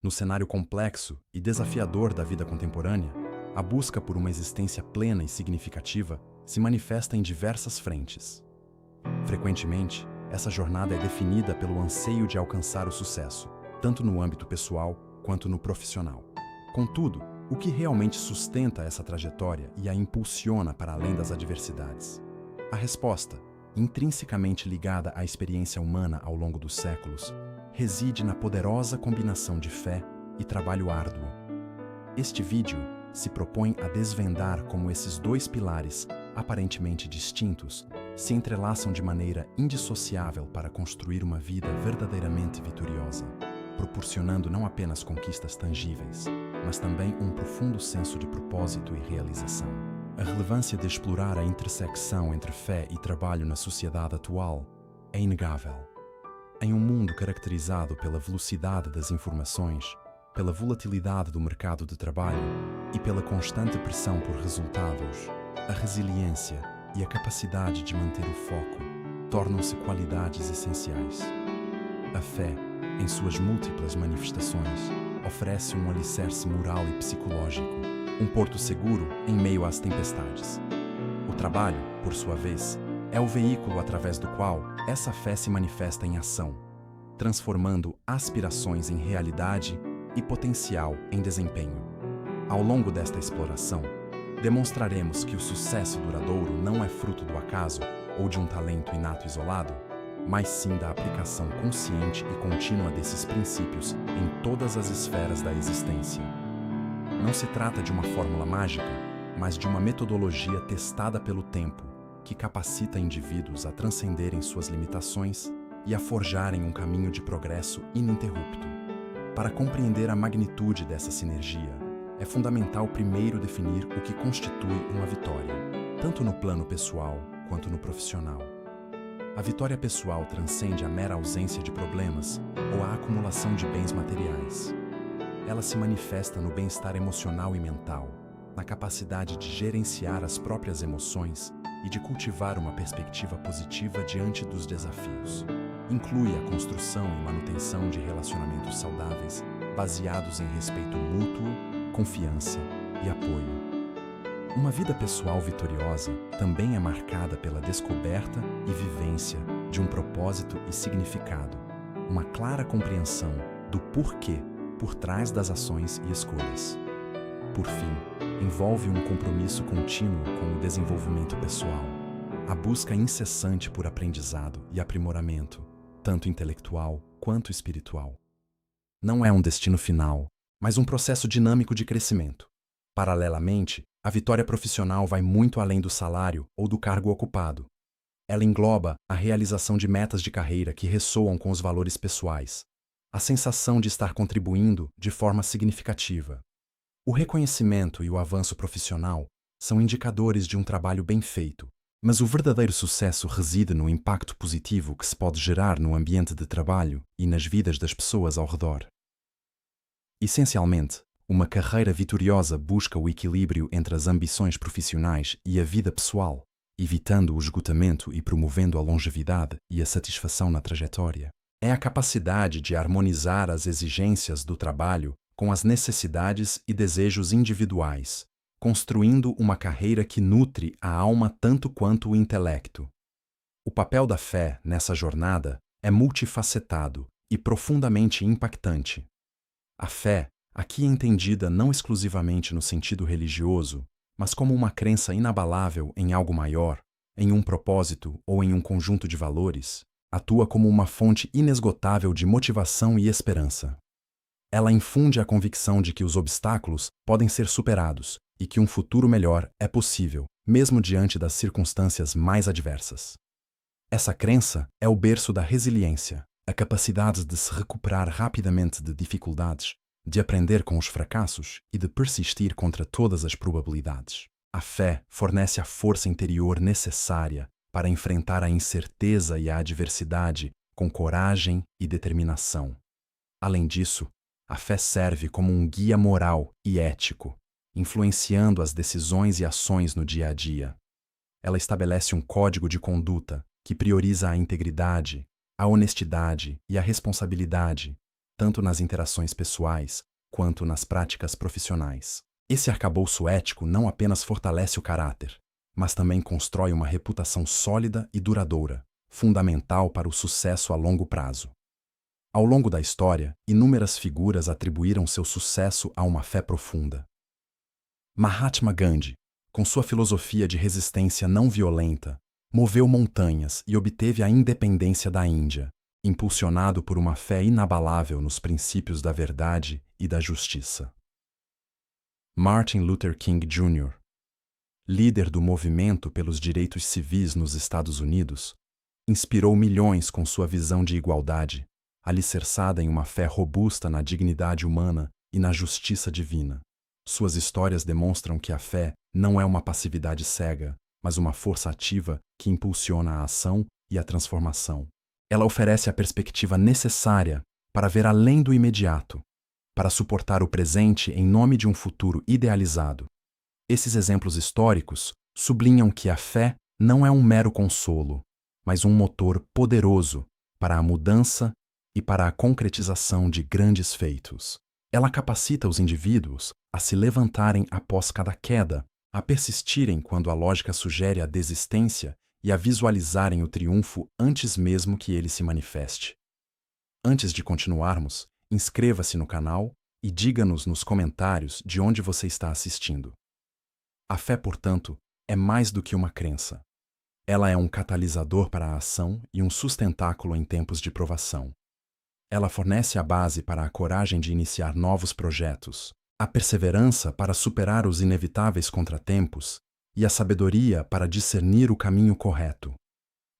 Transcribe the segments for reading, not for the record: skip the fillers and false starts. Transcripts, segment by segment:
No cenário complexo e desafiador da vida contemporânea, a busca por uma existência plena e significativa se manifesta em diversas frentes. Frequentemente, essa jornada é definida pelo anseio de alcançar o sucesso, tanto no âmbito pessoal quanto no profissional. Contudo, o que realmente sustenta essa trajetória e a impulsiona para além das adversidades? A resposta, intrinsecamente ligada à experiência humana ao longo dos séculos, reside na poderosa combinação de fé e trabalho árduo. Este vídeo se propõe a desvendar como esses dois pilares, aparentemente distintos, se entrelaçam de maneira indissociável para construir uma vida verdadeiramente vitoriosa, proporcionando não apenas conquistas tangíveis, mas também um profundo senso de propósito e realização. A relevância de explorar a intersecção entre fé e trabalho na sociedade atual é inegável. Em um mundo caracterizado pela velocidade das informações, pela volatilidade do mercado de trabalho e pela constante pressão por resultados, a resiliência e a capacidade de manter o foco tornam-se qualidades essenciais. A fé, em suas múltiplas manifestações, oferece um alicerce moral e psicológico, um porto seguro em meio às tempestades. O trabalho, por sua vez, é o veículo através do qual essa fé se manifesta em ação, transformando aspirações em realidade e potencial em desempenho. Ao longo desta exploração, demonstraremos que o sucesso duradouro não é fruto do acaso ou de um talento inato isolado, mas sim da aplicação consciente e contínua desses princípios em todas as esferas da existência. Não se trata de uma fórmula mágica, mas de uma metodologia testada pelo tempo, que capacita indivíduos a transcenderem suas limitações e a forjarem um caminho de progresso ininterrupto. Para compreender a magnitude dessa sinergia, é fundamental primeiro definir o que constitui uma vitória, tanto no plano pessoal quanto no profissional. A vitória pessoal transcende a mera ausência de problemas ou a acumulação de bens materiais. Ela se manifesta no bem-estar emocional e mental, na capacidade de gerenciar as próprias emoções e de cultivar uma perspectiva positiva diante dos desafios. Inclui a construção e manutenção de relacionamentos saudáveis, baseados em respeito mútuo, confiança e apoio. Uma vida pessoal vitoriosa também é marcada pela descoberta e vivência de um propósito e significado, uma clara compreensão do porquê por trás das ações e escolhas. Por fim, envolve um compromisso contínuo com o desenvolvimento pessoal, a busca incessante por aprendizado e aprimoramento, tanto intelectual quanto espiritual. Não é um destino final, mas um processo dinâmico de crescimento. Paralelamente, a vitória profissional vai muito além do salário ou do cargo ocupado. Ela engloba a realização de metas de carreira que ressoam com os valores pessoais, a sensação de estar contribuindo de forma significativa. O reconhecimento e o avanço profissional são indicadores de um trabalho bem feito, mas o verdadeiro sucesso reside no impacto positivo que se pode gerar no ambiente de trabalho e nas vidas das pessoas ao redor. Essencialmente, uma carreira vitoriosa busca o equilíbrio entre as ambições profissionais e a vida pessoal, evitando o esgotamento e promovendo a longevidade e a satisfação na trajetória. É a capacidade de harmonizar as exigências do trabalho com as necessidades e desejos individuais, construindo uma carreira que nutre a alma tanto quanto o intelecto. O papel da fé nessa jornada é multifacetado e profundamente impactante. A fé, aqui entendida não exclusivamente no sentido religioso, mas como uma crença inabalável em algo maior, em um propósito ou em um conjunto de valores, atua como uma fonte inesgotável de motivação e esperança. Ela infunde a convicção de que os obstáculos podem ser superados e que um futuro melhor é possível, mesmo diante das circunstâncias mais adversas. Essa crença é o berço da resiliência, a capacidade de se recuperar rapidamente de dificuldades, de aprender com os fracassos e de persistir contra todas as probabilidades. A fé fornece a força interior necessária para enfrentar a incerteza e a adversidade com coragem e determinação. Além disso, a fé serve como um guia moral e ético, influenciando as decisões e ações no dia a dia. Ela estabelece um código de conduta que prioriza a integridade, a honestidade e a responsabilidade, tanto nas interações pessoais quanto nas práticas profissionais. Esse arcabouço ético não apenas fortalece o caráter, mas também constrói uma reputação sólida e duradoura, fundamental para o sucesso a longo prazo. Ao longo da história, inúmeras figuras atribuíram seu sucesso a uma fé profunda. Mahatma Gandhi, com sua filosofia de resistência não violenta, moveu montanhas e obteve a independência da Índia, impulsionado por uma fé inabalável nos princípios da verdade e da justiça. Martin Luther King Jr., líder do movimento pelos direitos civis nos Estados Unidos, inspirou milhões com sua visão de igualdade, alicerçada em uma fé robusta na dignidade humana e na justiça divina. Suas histórias demonstram que a fé não é uma passividade cega, mas uma força ativa que impulsiona a ação e a transformação. Ela oferece a perspectiva necessária para ver além do imediato, para suportar o presente em nome de um futuro idealizado. Esses exemplos históricos sublinham que a fé não é um mero consolo, mas um motor poderoso para a mudança e para a concretização de grandes feitos. Ela capacita os indivíduos a se levantarem após cada queda, a persistirem quando a lógica sugere a desistência e a visualizarem o triunfo antes mesmo que ele se manifeste. Antes de continuarmos, inscreva-se no canal e diga-nos nos comentários de onde você está assistindo. A fé, portanto, é mais do que uma crença. Ela é um catalisador para a ação e um sustentáculo em tempos de provação. Ela fornece a base para a coragem de iniciar novos projetos, a perseverança para superar os inevitáveis contratempos e a sabedoria para discernir o caminho correto.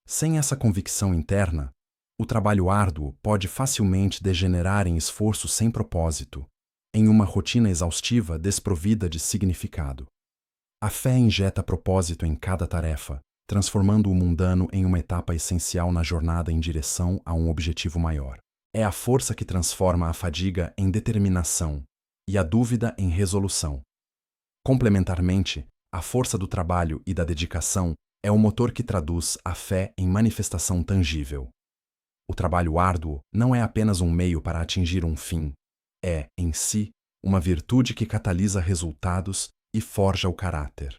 Sem essa convicção interna, o trabalho árduo pode facilmente degenerar em esforço sem propósito, em uma rotina exaustiva desprovida de significado. A fé injeta propósito em cada tarefa, transformando o mundano em uma etapa essencial na jornada em direção a um objetivo maior. É a força que transforma a fadiga em determinação e a dúvida em resolução. Complementarmente, a força do trabalho e da dedicação é o motor que traduz a fé em manifestação tangível. O trabalho árduo não é apenas um meio para atingir um fim, é, em si, uma virtude que catalisa resultados e forja o caráter.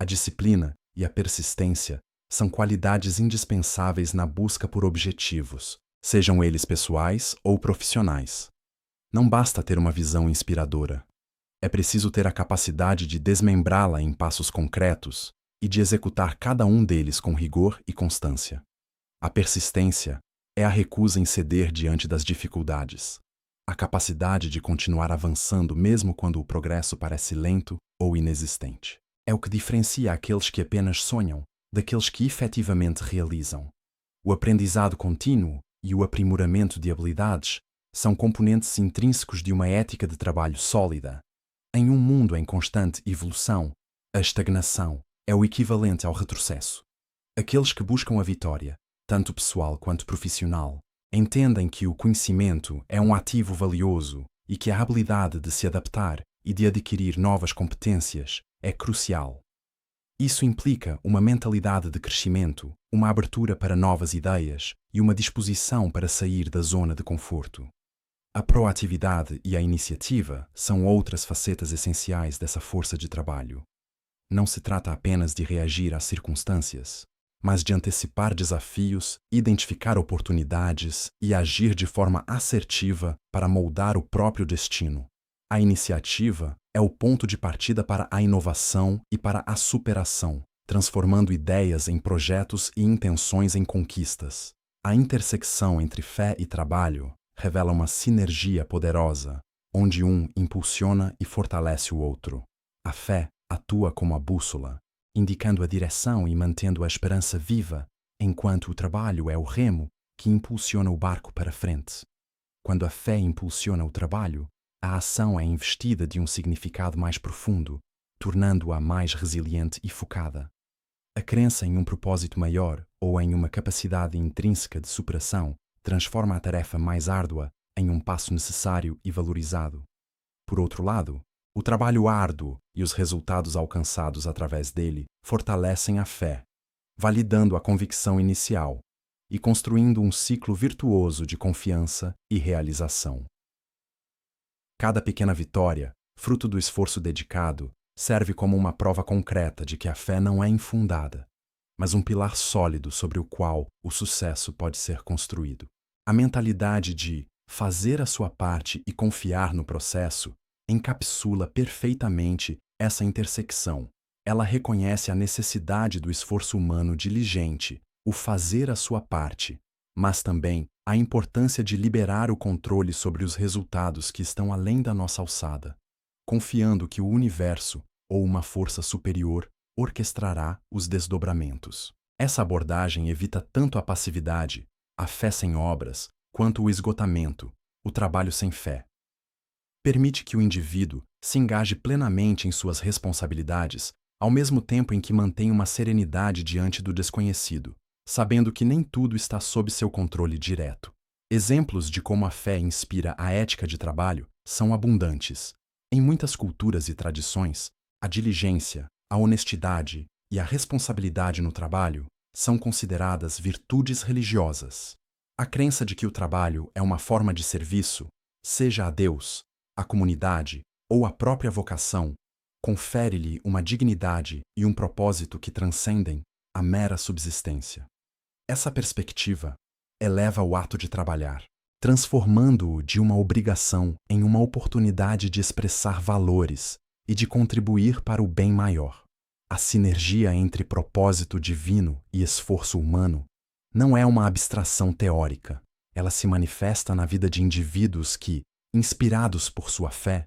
A disciplina e a persistência são qualidades indispensáveis na busca por objetivos, sejam eles pessoais ou profissionais. Não basta ter uma visão inspiradora. É preciso ter a capacidade de desmembrá-la em passos concretos e de executar cada um deles com rigor e constância. A persistência é a recusa em ceder diante das dificuldades, a capacidade de continuar avançando mesmo quando o progresso parece lento ou inexistente. É o que diferencia aqueles que apenas sonham daqueles que efetivamente realizam. O aprendizado contínuo e o aprimoramento de habilidades são componentes intrínsecos de uma ética de trabalho sólida. Em um mundo em constante evolução, a estagnação é o equivalente ao retrocesso. Aqueles que buscam a vitória, tanto pessoal quanto profissional, entendem que o conhecimento é um ativo valioso e que a habilidade de se adaptar e de adquirir novas competências é crucial. Isso implica uma mentalidade de crescimento, uma abertura para novas ideias e uma disposição para sair da zona de conforto. A proatividade e a iniciativa são outras facetas essenciais dessa força de trabalho. Não se trata apenas de reagir às circunstâncias, mas de antecipar desafios, identificar oportunidades e agir de forma assertiva para moldar o próprio destino. A iniciativa é o ponto de partida para a inovação e para a superação, transformando ideias em projetos e intenções em conquistas. A intersecção entre fé e trabalho revela uma sinergia poderosa, onde um impulsiona e fortalece o outro. A fé atua como a bússola, indicando a direção e mantendo a esperança viva, enquanto o trabalho é o remo que impulsiona o barco para frente. Quando a fé impulsiona o trabalho, a ação é investida de um significado mais profundo, tornando-a mais resiliente e focada. A crença em um propósito maior ou em uma capacidade intrínseca de superação transforma a tarefa mais árdua em um passo necessário e valorizado. Por outro lado, o trabalho árduo e os resultados alcançados através dele fortalecem a fé, validando a convicção inicial e construindo um ciclo virtuoso de confiança e realização. Cada pequena vitória, fruto do esforço dedicado, serve como uma prova concreta de que a fé não é infundada, mas um pilar sólido sobre o qual o sucesso pode ser construído. A mentalidade de fazer a sua parte e confiar no processo encapsula perfeitamente essa intersecção. Ela reconhece a necessidade do esforço humano diligente, o fazer a sua parte, mas também a importância de liberar o controle sobre os resultados que estão além da nossa alçada, confiando que o universo ou uma força superior orquestrará os desdobramentos. Essa abordagem evita tanto a passividade, a fé sem obras, quanto o esgotamento, o trabalho sem fé. Permite que o indivíduo se engaje plenamente em suas responsabilidades, ao mesmo tempo em que mantém uma serenidade diante do desconhecido, sabendo que nem tudo está sob seu controle direto. Exemplos de como a fé inspira a ética de trabalho são abundantes. Em muitas culturas e tradições, a diligência, a honestidade e a responsabilidade no trabalho são consideradas virtudes religiosas. A crença de que o trabalho é uma forma de serviço, seja a Deus, a comunidade ou a própria vocação, confere-lhe uma dignidade e um propósito que transcendem a mera subsistência. Essa perspectiva eleva o ato de trabalhar, transformando-o de uma obrigação em uma oportunidade de expressar valores e de contribuir para o bem maior. A sinergia entre propósito divino e esforço humano não é uma abstração teórica. Ela se manifesta na vida de indivíduos que, inspirados por sua fé,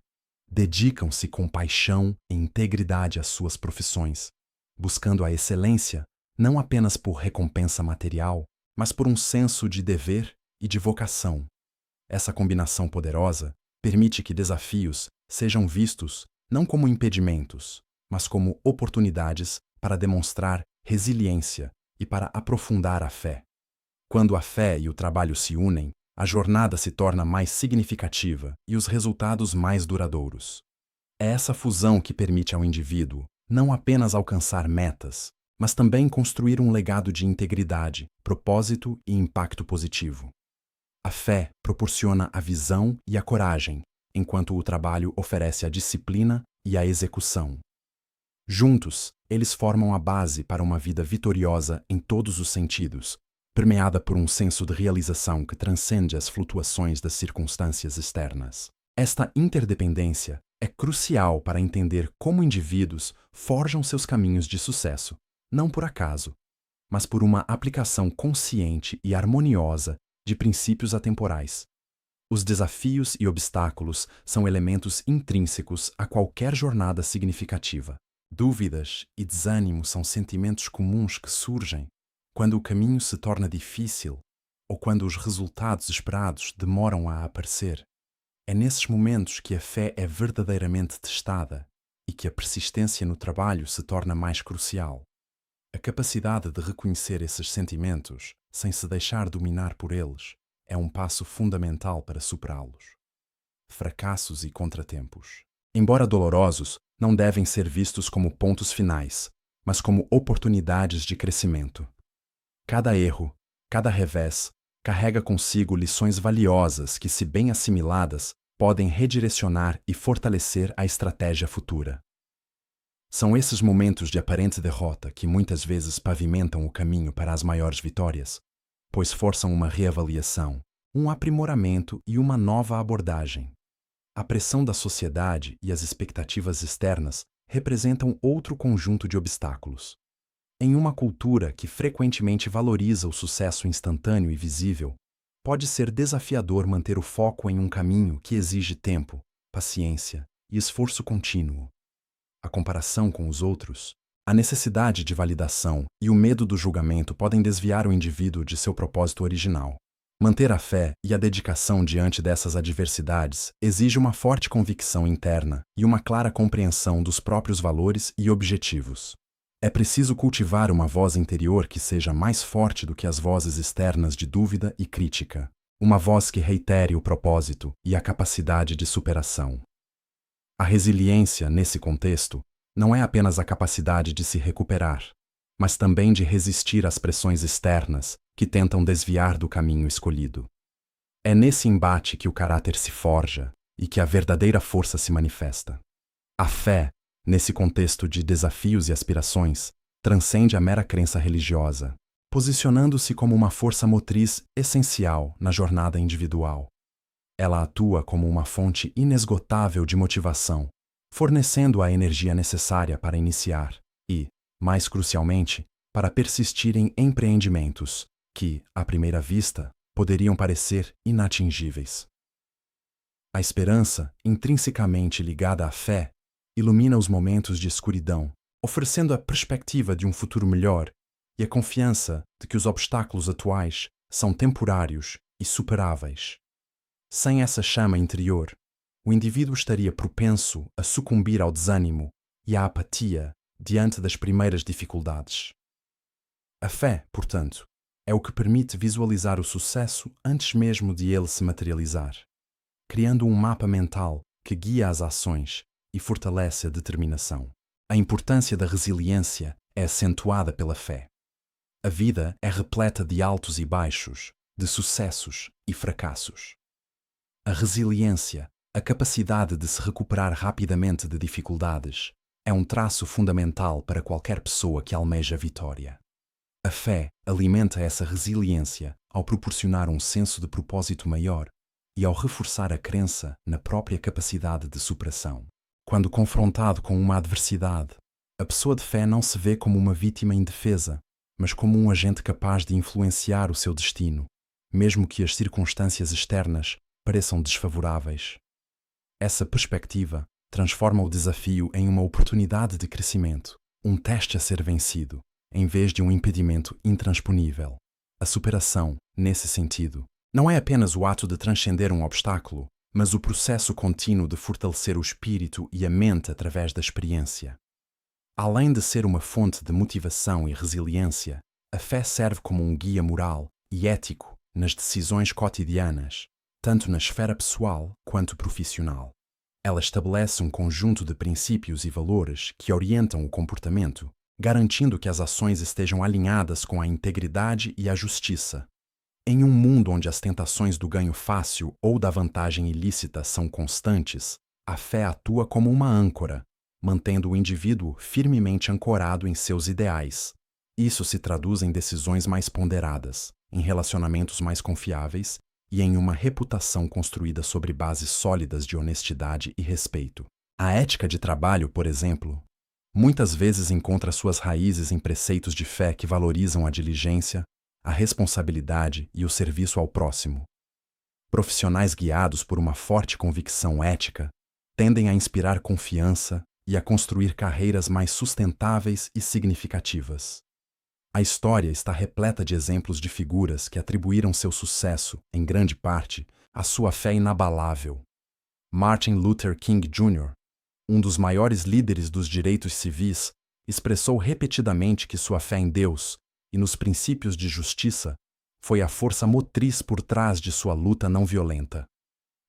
dedicam-se com paixão e integridade às suas profissões, buscando a excelência não apenas por recompensa material, mas por um senso de dever e de vocação. Essa combinação poderosa permite que desafios sejam vistos não como impedimentos, mas como oportunidades para demonstrar resiliência e para aprofundar a fé. Quando a fé e o trabalho se unem, a jornada se torna mais significativa e os resultados mais duradouros. É essa fusão que permite ao indivíduo não apenas alcançar metas, mas também construir um legado de integridade, propósito e impacto positivo. A fé proporciona a visão e a coragem, enquanto o trabalho oferece a disciplina e a execução. Juntos, eles formam a base para uma vida vitoriosa em todos os sentidos, permeada por um senso de realização que transcende as flutuações das circunstâncias externas. Esta interdependência é crucial para entender como indivíduos forjam seus caminhos de sucesso, não por acaso, mas por uma aplicação consciente e harmoniosa de princípios atemporais. Os desafios e obstáculos são elementos intrínsecos a qualquer jornada significativa. Dúvidas e desânimo são sentimentos comuns que surgem quando o caminho se torna difícil ou quando os resultados esperados demoram a aparecer. É nesses momentos que a fé é verdadeiramente testada e que a persistência no trabalho se torna mais crucial. A capacidade de reconhecer esses sentimentos, sem se deixar dominar por eles, é um passo fundamental para superá-los. Fracassos e contratempos, embora dolorosos, não devem ser vistos como pontos finais, mas como oportunidades de crescimento. Cada erro, cada revés, carrega consigo lições valiosas que, se bem assimiladas, podem redirecionar e fortalecer a estratégia futura. São esses momentos de aparente derrota que muitas vezes pavimentam o caminho para as maiores vitórias, pois forçam uma reavaliação, um aprimoramento e uma nova abordagem. A pressão da sociedade e as expectativas externas representam outro conjunto de obstáculos. Em uma cultura que frequentemente valoriza o sucesso instantâneo e visível, pode ser desafiador manter o foco em um caminho que exige tempo, paciência e esforço contínuo. A comparação com os outros, a necessidade de validação e o medo do julgamento podem desviar o indivíduo de seu propósito original. Manter a fé e a dedicação diante dessas adversidades exige uma forte convicção interna e uma clara compreensão dos próprios valores e objetivos. É preciso cultivar uma voz interior que seja mais forte do que as vozes externas de dúvida e crítica, uma voz que reitere o propósito e a capacidade de superação. A resiliência, nesse contexto, não é apenas a capacidade de se recuperar, mas também de resistir às pressões externas que tentam desviar do caminho escolhido. É nesse embate que o caráter se forja e que a verdadeira força se manifesta. A fé, nesse contexto de desafios e aspirações, transcende a mera crença religiosa, posicionando-se como uma força motriz essencial na jornada individual. Ela atua como uma fonte inesgotável de motivação, fornecendo a energia necessária para iniciar e, mais crucialmente, para persistir em empreendimentos que, à primeira vista, poderiam parecer inatingíveis. A esperança, intrinsecamente ligada à fé, ilumina os momentos de escuridão, oferecendo a perspectiva de um futuro melhor e a confiança de que os obstáculos atuais são temporários e superáveis. Sem essa chama interior, o indivíduo estaria propenso a sucumbir ao desânimo e à apatia diante das primeiras dificuldades. A fé, portanto, é o que permite visualizar o sucesso antes mesmo de ele se materializar, criando um mapa mental que guia as ações e fortalece a determinação. A importância da resiliência é acentuada pela fé. A vida é repleta de altos e baixos, de sucessos e fracassos. A resiliência, a capacidade de se recuperar rapidamente de dificuldades, é um traço fundamental para qualquer pessoa que almeja vitória. A fé alimenta essa resiliência ao proporcionar um senso de propósito maior e ao reforçar a crença na própria capacidade de superação. Quando confrontado com uma adversidade, a pessoa de fé não se vê como uma vítima indefesa, mas como um agente capaz de influenciar o seu destino, mesmo que as circunstâncias externas pareçam desfavoráveis. Essa perspectiva transforma o desafio em uma oportunidade de crescimento, um teste a ser vencido, em vez de um impedimento intransponível. A superação, nesse sentido, não é apenas o ato de transcender um obstáculo, mas o processo contínuo de fortalecer o espírito e a mente através da experiência. Além de ser uma fonte de motivação e resiliência, a fé serve como um guia moral e ético nas decisões cotidianas, tanto na esfera pessoal quanto profissional. Ela estabelece um conjunto de princípios e valores que orientam o comportamento, garantindo que as ações estejam alinhadas com a integridade e a justiça. Em um mundo onde as tentações do ganho fácil ou da vantagem ilícita são constantes, a fé atua como uma âncora, mantendo o indivíduo firmemente ancorado em seus ideais. Isso se traduz em decisões mais ponderadas, em relacionamentos mais confiáveis e em uma reputação construída sobre bases sólidas de honestidade e respeito. A ética de trabalho, por exemplo, muitas vezes encontra suas raízes em preceitos de fé que valorizam a diligência, a responsabilidade e o serviço ao próximo. Profissionais guiados por uma forte convicção ética tendem a inspirar confiança e a construir carreiras mais sustentáveis e significativas. A história está repleta de exemplos de figuras que atribuíram seu sucesso, em grande parte, à sua fé inabalável. Martin Luther King Jr., um dos maiores líderes dos direitos civis, expressou repetidamente que sua fé em Deus e nos princípios de justiça foi a força motriz por trás de sua luta não violenta.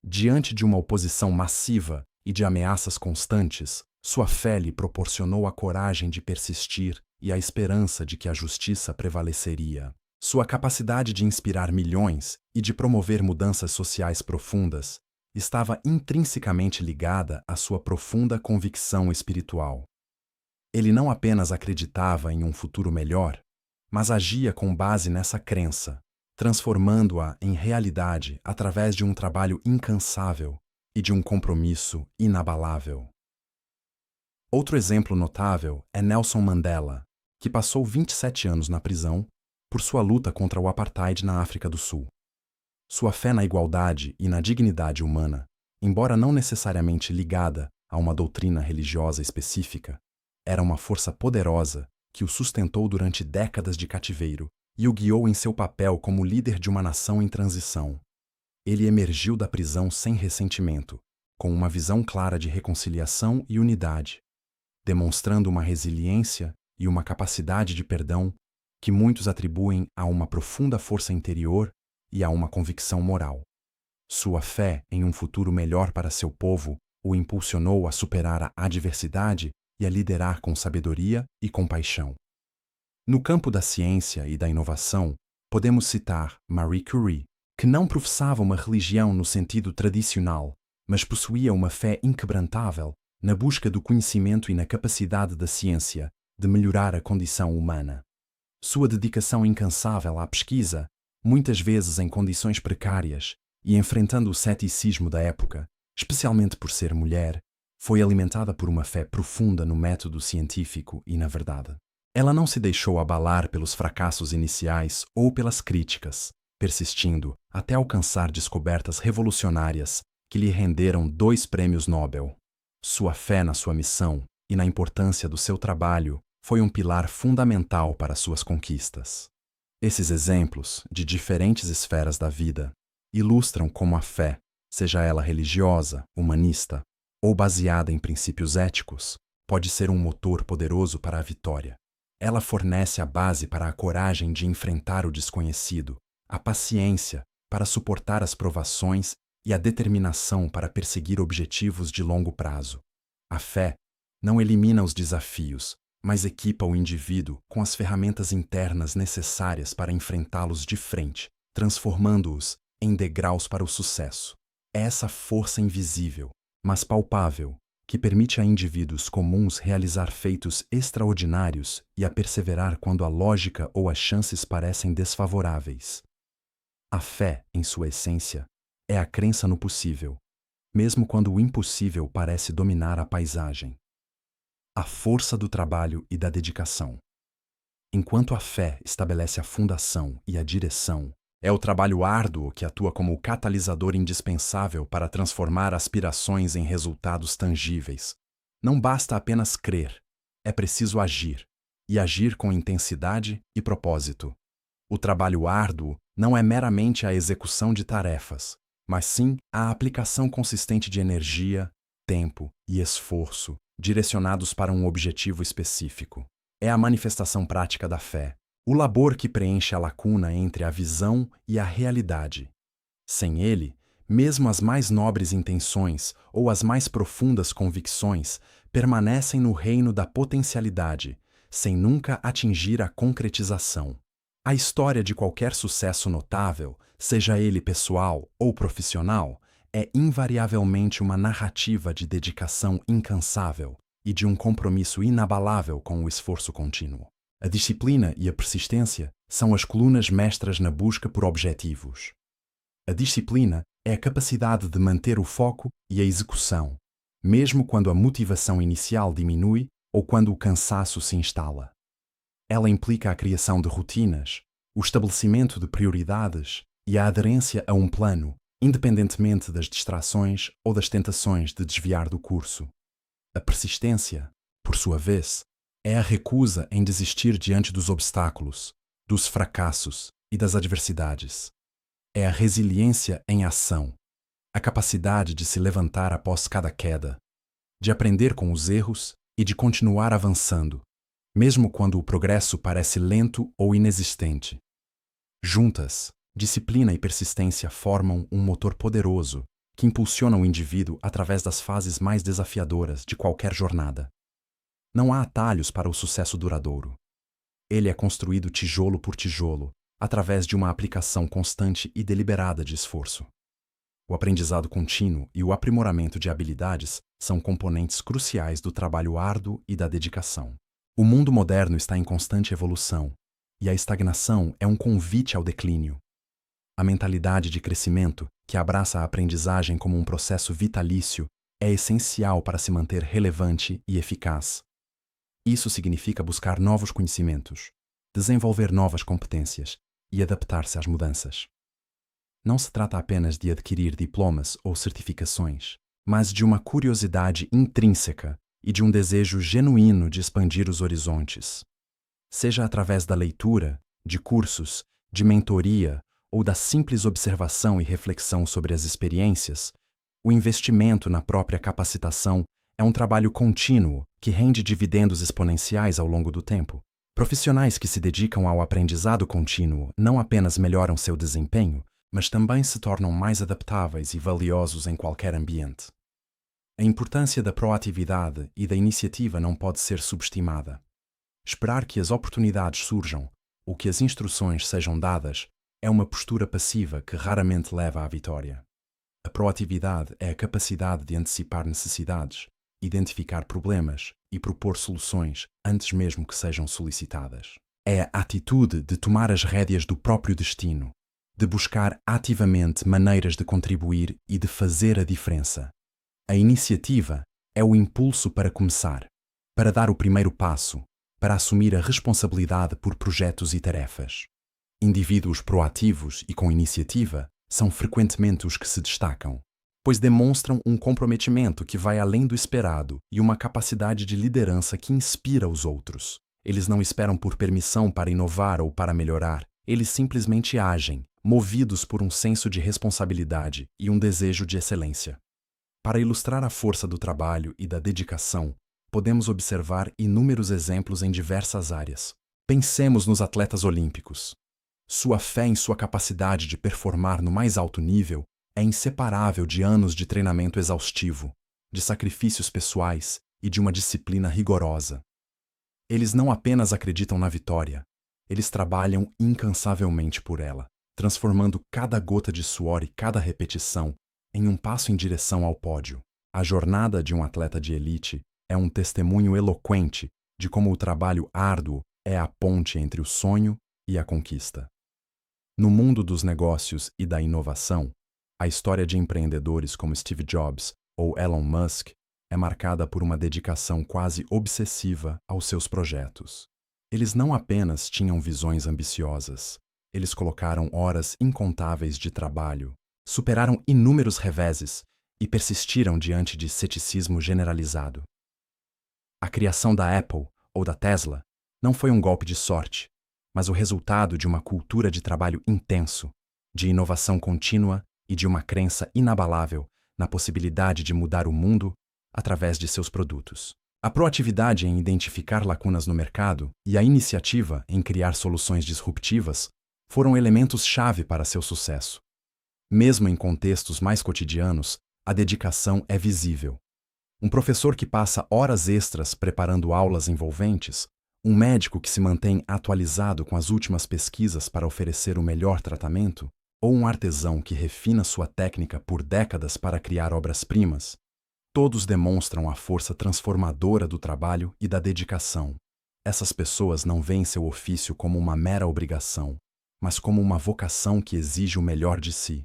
Diante de uma oposição massiva e de ameaças constantes, sua fé lhe proporcionou a coragem de persistir e a esperança de que a justiça prevaleceria. Sua capacidade de inspirar milhões e de promover mudanças sociais profundas estava intrinsecamente ligada à sua profunda convicção espiritual. Ele não apenas acreditava em um futuro melhor, mas agia com base nessa crença, transformando-a em realidade através de um trabalho incansável e de um compromisso inabalável. Outro exemplo notável é Nelson Mandela, que passou 27 anos na prisão por sua luta contra o apartheid na África do Sul. Sua fé na igualdade e na dignidade humana, embora não necessariamente ligada a uma doutrina religiosa específica, era uma força poderosa que o sustentou durante décadas de cativeiro e o guiou em seu papel como líder de uma nação em transição. Ele emergiu da prisão sem ressentimento, com uma visão clara de reconciliação e unidade, demonstrando uma resiliência e uma capacidade de perdão que muitos atribuem a uma profunda força interior e a uma convicção moral. Sua fé em um futuro melhor para seu povo o impulsionou a superar a adversidade e a liderar com sabedoria e compaixão. No campo da ciência e da inovação, Podemos citar Marie Curie, que não professava uma religião no sentido tradicional, mas possuía uma fé inquebrantável na busca do conhecimento e na capacidade da ciência de melhorar a condição humana. Sua dedicação incansável à pesquisa, muitas vezes em condições precárias e enfrentando o ceticismo da época, especialmente por ser mulher, foi alimentada por uma fé profunda no método científico e na verdade. Ela não se deixou abalar pelos fracassos iniciais ou pelas críticas, persistindo até alcançar descobertas revolucionárias que lhe renderam 2 prêmios Nobel. Sua fé na sua missão e na importância do seu trabalho foi um pilar fundamental para suas conquistas. Esses exemplos, de diferentes esferas da vida, ilustram como a fé, seja ela religiosa, humanista ou baseada em princípios éticos, pode ser um motor poderoso para a vitória. Ela fornece a base para a coragem de enfrentar o desconhecido, a paciência para suportar as provações e a determinação para perseguir objetivos de longo prazo. A fé não elimina os desafios, mas equipa o indivíduo com as ferramentas internas necessárias para enfrentá-los de frente, transformando-os em degraus para o sucesso. É essa força invisível, mas palpável, que permite a indivíduos comuns realizar feitos extraordinários e a perseverar quando a lógica ou as chances parecem desfavoráveis. A fé, em sua essência, é a crença no possível, mesmo quando o impossível parece dominar a paisagem. A força do trabalho e da dedicação. Enquanto a fé estabelece a fundação e a direção, é o trabalho árduo que atua como o catalisador indispensável para transformar aspirações em resultados tangíveis. Não basta apenas crer, é preciso agir, e agir com intensidade e propósito. O trabalho árduo não é meramente a execução de tarefas, mas sim a aplicação consistente de energia, tempo e esforço direcionados para um objetivo específico. É a manifestação prática da fé, o labor que preenche a lacuna entre a visão e a realidade. Sem ele, mesmo as mais nobres intenções ou as mais profundas convicções permanecem no reino da potencialidade, sem nunca atingir a concretização. A história de qualquer sucesso notável, seja ele pessoal ou profissional, é invariavelmente uma narrativa de dedicação incansável e de um compromisso inabalável com o esforço contínuo. A disciplina e a persistência são as colunas mestras na busca por objetivos. A disciplina é a capacidade de manter o foco e a execução, mesmo quando a motivação inicial diminui ou quando o cansaço se instala. Ela implica a criação de rotinas, o estabelecimento de prioridades e a aderência a um plano, independentemente das distrações ou das tentações de desviar do curso. A persistência, por sua vez, é a recusa em desistir diante dos obstáculos, dos fracassos e das adversidades. É a resiliência em ação, a capacidade de se levantar após cada queda, de aprender com os erros e de continuar avançando, mesmo quando o progresso parece lento ou inexistente. Juntas, disciplina e persistência formam um motor poderoso que impulsiona o indivíduo através das fases mais desafiadoras de qualquer jornada. Não há atalhos para o sucesso duradouro. Ele é construído tijolo por tijolo, através de uma aplicação constante e deliberada de esforço. O aprendizado contínuo e o aprimoramento de habilidades são componentes cruciais do trabalho árduo e da dedicação. O mundo moderno está em constante evolução, e a estagnação é um convite ao declínio. A mentalidade de crescimento, que abraça a aprendizagem como um processo vitalício, é essencial para se manter relevante e eficaz. Isso significa buscar novos conhecimentos, desenvolver novas competências e adaptar-se às mudanças. Não se trata apenas de adquirir diplomas ou certificações, mas de uma curiosidade intrínseca e de um desejo genuíno de expandir os horizontes. Seja através da leitura, de cursos, de mentoria ou da simples observação e reflexão sobre as experiências, o investimento na própria capacitação é um trabalho contínuo que rende dividendos exponenciais ao longo do tempo. Profissionais que se dedicam ao aprendizado contínuo não apenas melhoram seu desempenho, mas também se tornam mais adaptáveis e valiosos em qualquer ambiente. A importância da proatividade e da iniciativa não pode ser subestimada. Esperar que as oportunidades surjam, ou que as instruções sejam dadas, é uma postura passiva que raramente leva à vitória. A proatividade é a capacidade de antecipar necessidades, identificar problemas e propor soluções antes mesmo que sejam solicitadas. É a atitude de tomar as rédeas do próprio destino, de buscar ativamente maneiras de contribuir e de fazer a diferença. A iniciativa é o impulso para começar, para dar o primeiro passo, para assumir a responsabilidade por projetos e tarefas. Indivíduos proativos e com iniciativa são frequentemente os que se destacam, pois demonstram um comprometimento que vai além do esperado e uma capacidade de liderança que inspira os outros. Eles não esperam por permissão para inovar ou para melhorar, eles simplesmente agem, movidos por um senso de responsabilidade e um desejo de excelência. Para ilustrar a força do trabalho e da dedicação, podemos observar inúmeros exemplos em diversas áreas. Pensemos nos atletas olímpicos. Sua fé em sua capacidade de performar no mais alto nível é inseparável de anos de treinamento exaustivo, de sacrifícios pessoais e de uma disciplina rigorosa. Eles não apenas acreditam na vitória, eles trabalham incansavelmente por ela, transformando cada gota de suor e cada repetição em um passo em direção ao pódio. A jornada de um atleta de elite é um testemunho eloquente de como o trabalho árduo é a ponte entre o sonho e a conquista. No mundo dos negócios e da inovação, a história de empreendedores como Steve Jobs ou Elon Musk é marcada por uma dedicação quase obsessiva aos seus projetos. Eles não apenas tinham visões ambiciosas, eles colocaram horas incontáveis de trabalho, superaram inúmeros reveses e persistiram diante de ceticismo generalizado. A criação da Apple ou da Tesla não foi um golpe de sorte, mas o resultado de uma cultura de trabalho intenso, de inovação contínua e de uma crença inabalável na possibilidade de mudar o mundo através de seus produtos. A proatividade em identificar lacunas no mercado e a iniciativa em criar soluções disruptivas foram elementos-chave para seu sucesso. Mesmo em contextos mais cotidianos, a dedicação é visível. Um professor que passa horas extras preparando aulas envolventes, um médico que se mantém atualizado com as últimas pesquisas para oferecer o melhor tratamento, ou um artesão que refina sua técnica por décadas para criar obras-primas, todos demonstram a força transformadora do trabalho e da dedicação. Essas pessoas não veem seu ofício como uma mera obrigação, mas como uma vocação que exige o melhor de si,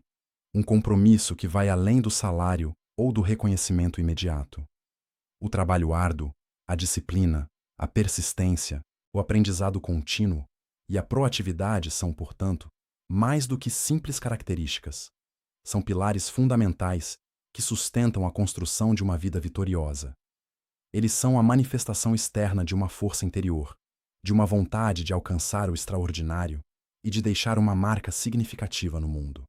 um compromisso que vai além do salário ou do reconhecimento imediato. O trabalho árduo, a disciplina, a persistência, o aprendizado contínuo e a proatividade são, portanto, mais do que simples características. São pilares fundamentais que sustentam a construção de uma vida vitoriosa. Eles são a manifestação externa de uma força interior, de uma vontade de alcançar o extraordinário e de deixar uma marca significativa no mundo.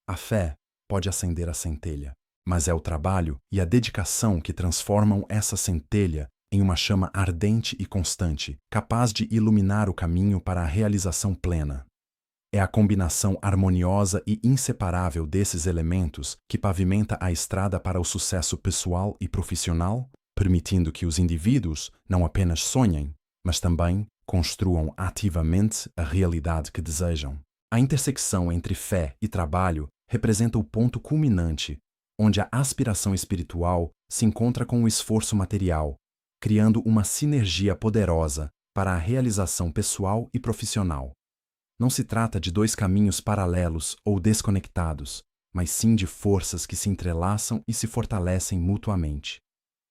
A fé pode acender a centelha, mas é o trabalho e a dedicação que transformam essa centelha em uma chama ardente e constante, capaz de iluminar o caminho para a realização plena. É a combinação harmoniosa e inseparável desses elementos que pavimenta a estrada para o sucesso pessoal e profissional, permitindo que os indivíduos não apenas sonhem, mas também construam ativamente a realidade que desejam. A intersecção entre fé e trabalho representa o ponto culminante, onde a aspiração espiritual se encontra com o esforço material, criando uma sinergia poderosa para a realização pessoal e profissional. Não se trata de dois caminhos paralelos ou desconectados, mas sim de forças que se entrelaçam e se fortalecem mutuamente.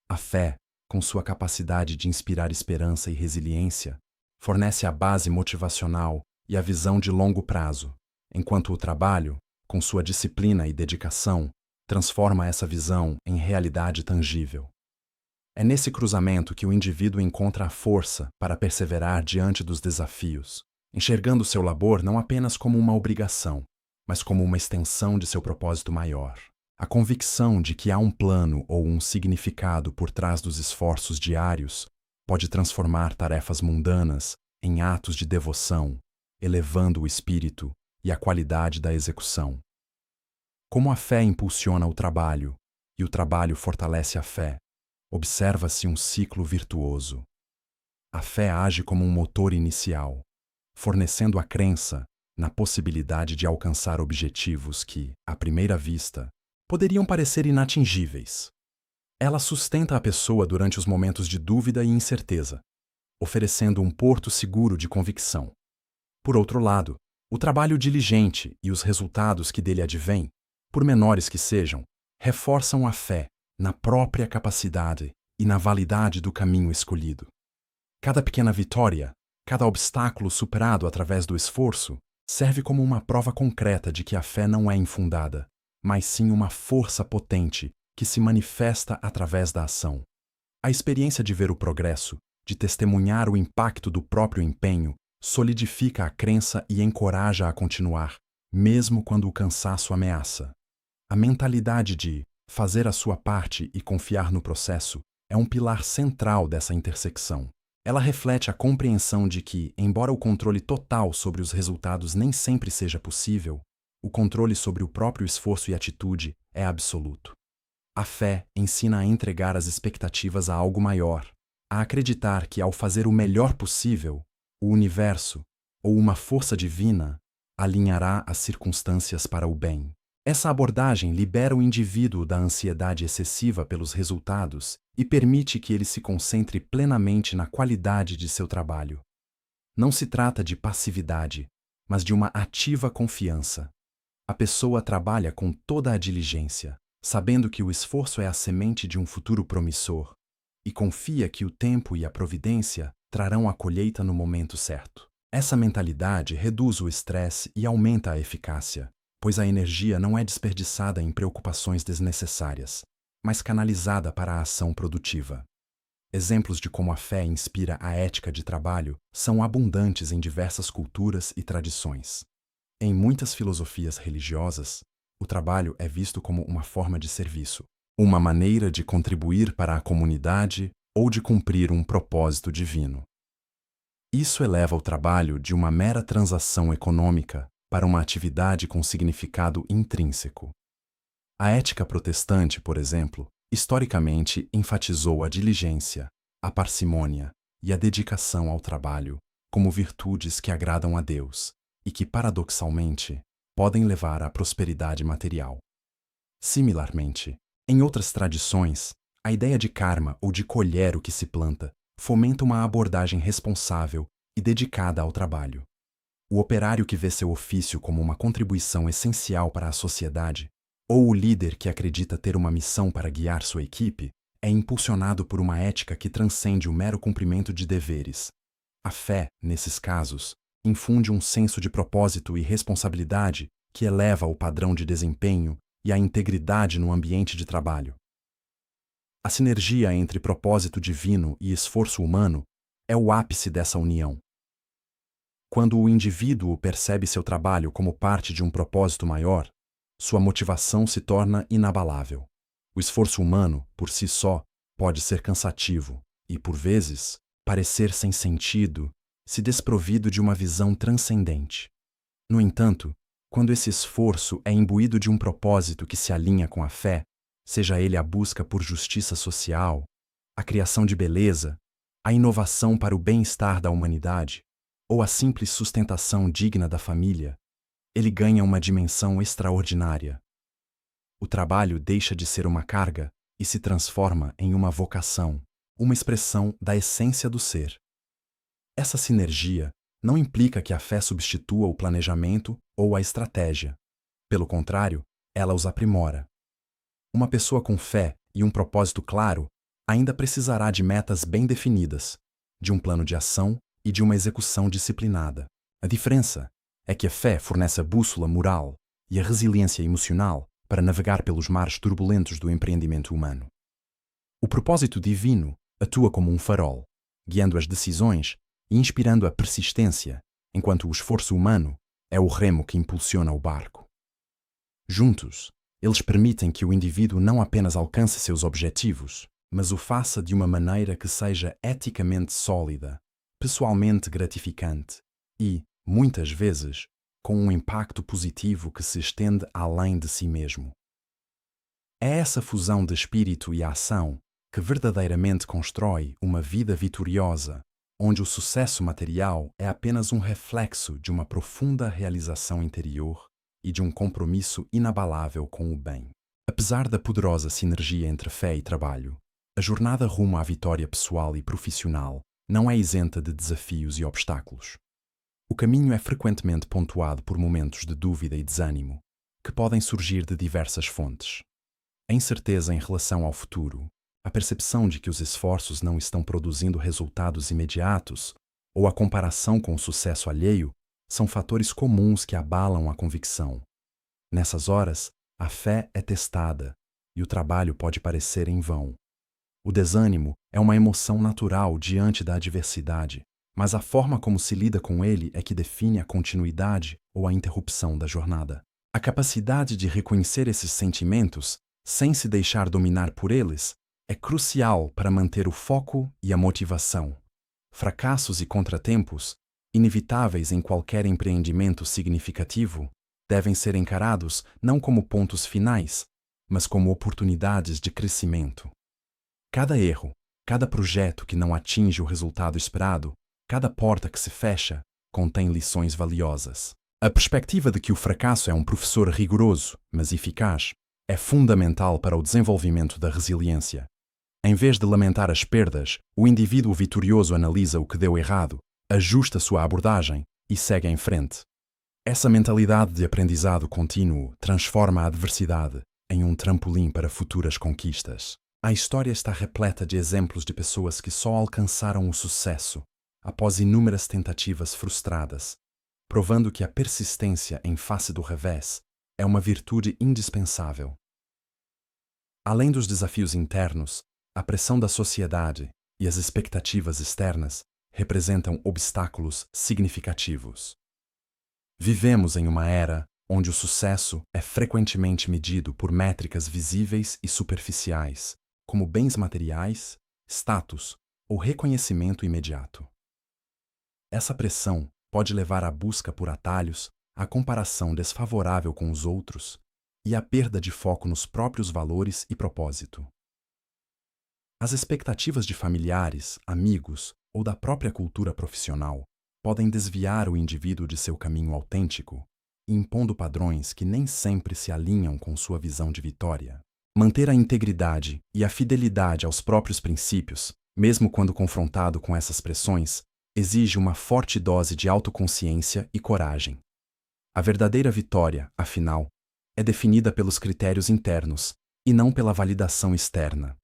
A fé, com sua capacidade de inspirar esperança e resiliência, fornece a base motivacional e a visão de longo prazo, enquanto o trabalho, com sua disciplina e dedicação, transforma essa visão em realidade tangível. É nesse cruzamento que o indivíduo encontra a força para perseverar diante dos desafios, enxergando seu labor não apenas como uma obrigação, mas como uma extensão de seu propósito maior. A convicção de que há um plano ou um significado por trás dos esforços diários pode transformar tarefas mundanas em atos de devoção, elevando o espírito e a qualidade da execução. Como a fé impulsiona o trabalho e o trabalho fortalece a fé, observa-se um ciclo virtuoso. A fé age como um motor inicial, fornecendo a crença na possibilidade de alcançar objetivos que, à primeira vista, poderiam parecer inatingíveis. Ela sustenta a pessoa durante os momentos de dúvida e incerteza, oferecendo um porto seguro de convicção. Por outro lado, o trabalho diligente e os resultados que dele advêm, por menores que sejam, reforçam a fé na própria capacidade e na validade do caminho escolhido. Cada pequena vitória, cada obstáculo superado através do esforço, serve como uma prova concreta de que a fé não é infundada, mas sim uma força potente que se manifesta através da ação. A experiência de ver o progresso, de testemunhar o impacto do próprio empenho, solidifica a crença e encoraja a continuar, mesmo quando o cansaço ameaça. A mentalidade de fazer a sua parte e confiar no processo é um pilar central dessa intersecção. Ela reflete a compreensão de que, embora o controle total sobre os resultados nem sempre seja possível, o controle sobre o próprio esforço e atitude é absoluto. A fé ensina a entregar as expectativas a algo maior, a acreditar que, ao fazer o melhor possível, o universo, ou uma força divina, alinhará as circunstâncias para o bem. Essa abordagem libera o indivíduo da ansiedade excessiva pelos resultados e permite que ele se concentre plenamente na qualidade de seu trabalho. Não se trata de passividade, mas de uma ativa confiança. A pessoa trabalha com toda a diligência, sabendo que o esforço é a semente de um futuro promissor, e confia que o tempo e a providência trarão a colheita no momento certo. Essa mentalidade reduz o estresse e aumenta a eficácia, pois a energia não é desperdiçada em preocupações desnecessárias, mas canalizada para a ação produtiva. Exemplos de como a fé inspira a ética de trabalho são abundantes em diversas culturas e tradições. Em muitas filosofias religiosas, o trabalho é visto como uma forma de serviço, uma maneira de contribuir para a comunidade ou de cumprir um propósito divino. Isso eleva o trabalho de uma mera transação econômica para uma atividade com significado intrínseco. A ética protestante, por exemplo, historicamente enfatizou a diligência, a parcimônia e a dedicação ao trabalho como virtudes que agradam a Deus e que, paradoxalmente, podem levar à prosperidade material. Similarmente, em outras tradições, a ideia de karma ou de colher o que se planta fomenta uma abordagem responsável e dedicada ao trabalho. O operário que vê seu ofício como uma contribuição essencial para a sociedade, ou o líder que acredita ter uma missão para guiar sua equipe, é impulsionado por uma ética que transcende o mero cumprimento de deveres. A fé, nesses casos, infunde um senso de propósito e responsabilidade que eleva o padrão de desempenho e a integridade no ambiente de trabalho. A sinergia entre propósito divino e esforço humano é o ápice dessa união. Quando o indivíduo percebe seu trabalho como parte de um propósito maior, sua motivação se torna inabalável. O esforço humano, por si só, pode ser cansativo e, por vezes, parecer sem sentido, se desprovido de uma visão transcendente. No entanto, quando esse esforço é imbuído de um propósito que se alinha com a fé, seja ele a busca por justiça social, a criação de beleza, a inovação para o bem-estar da humanidade, ou a simples sustentação digna da família, ele ganha uma dimensão extraordinária. O trabalho deixa de ser uma carga e se transforma em uma vocação, uma expressão da essência do ser. Essa sinergia não implica que a fé substitua o planejamento ou a estratégia. Pelo contrário, ela os aprimora. Uma pessoa com fé e um propósito claro ainda precisará de metas bem definidas, de um plano de ação e de uma execução disciplinada. A diferença é que a fé fornece a bússola moral e a resiliência emocional para navegar pelos mares turbulentos do empreendimento humano. O propósito divino atua como um farol, guiando as decisões e inspirando a persistência, enquanto o esforço humano é o remo que impulsiona o barco. Juntos, eles permitem que o indivíduo não apenas alcance seus objetivos, mas o faça de uma maneira que seja eticamente sólida, pessoalmente gratificante e, muitas vezes, com um impacto positivo que se estende além de si mesmo. É essa fusão de espírito e ação que verdadeiramente constrói uma vida vitoriosa onde o sucesso material é apenas um reflexo de uma profunda realização interior e de um compromisso inabalável com o bem. Apesar da poderosa sinergia entre fé e trabalho, a jornada rumo à vitória pessoal e profissional não é isenta de desafios e obstáculos. O caminho é frequentemente pontuado por momentos de dúvida e desânimo, que podem surgir de diversas fontes. A incerteza em relação ao futuro, a percepção de que os esforços não estão produzindo resultados imediatos ou a comparação com o sucesso alheio são fatores comuns que abalam a convicção. Nessas horas, a fé é testada e o trabalho pode parecer em vão. O desânimo é uma emoção natural diante da adversidade, mas a forma como se lida com ele é que define a continuidade ou a interrupção da jornada. A capacidade de reconhecer esses sentimentos, sem se deixar dominar por eles, é crucial para manter o foco e a motivação. Fracassos e contratempos, inevitáveis em qualquer empreendimento significativo, devem ser encarados não como pontos finais, mas como oportunidades de crescimento. Cada erro, cada projeto que não atinge o resultado esperado, cada porta que se fecha, contém lições valiosas. A perspectiva de que o fracasso é um professor rigoroso, mas eficaz, é fundamental para o desenvolvimento da resiliência. Em vez de lamentar as perdas, o indivíduo vitorioso analisa o que deu errado, ajusta sua abordagem e segue em frente. Essa mentalidade de aprendizado contínuo transforma a adversidade em um trampolim para futuras conquistas. A história está repleta de exemplos de pessoas que só alcançaram o sucesso após inúmeras tentativas frustradas, provando que a persistência em face do revés é uma virtude indispensável. Além dos desafios internos, a pressão da sociedade e as expectativas externas representam obstáculos significativos. Vivemos em uma era onde o sucesso é frequentemente medido por métricas visíveis e superficiais, como bens materiais, status ou reconhecimento imediato. Essa pressão pode levar à busca por atalhos, à comparação desfavorável com os outros e à perda de foco nos próprios valores e propósito. As expectativas de familiares, amigos ou da própria cultura profissional podem desviar o indivíduo de seu caminho autêntico, impondo padrões que nem sempre se alinham com sua visão de vitória. Manter a integridade e a fidelidade aos próprios princípios, mesmo quando confrontado com essas pressões, exige uma forte dose de autoconsciência e coragem. A verdadeira vitória, afinal, é definida pelos critérios internos e não pela validação externa.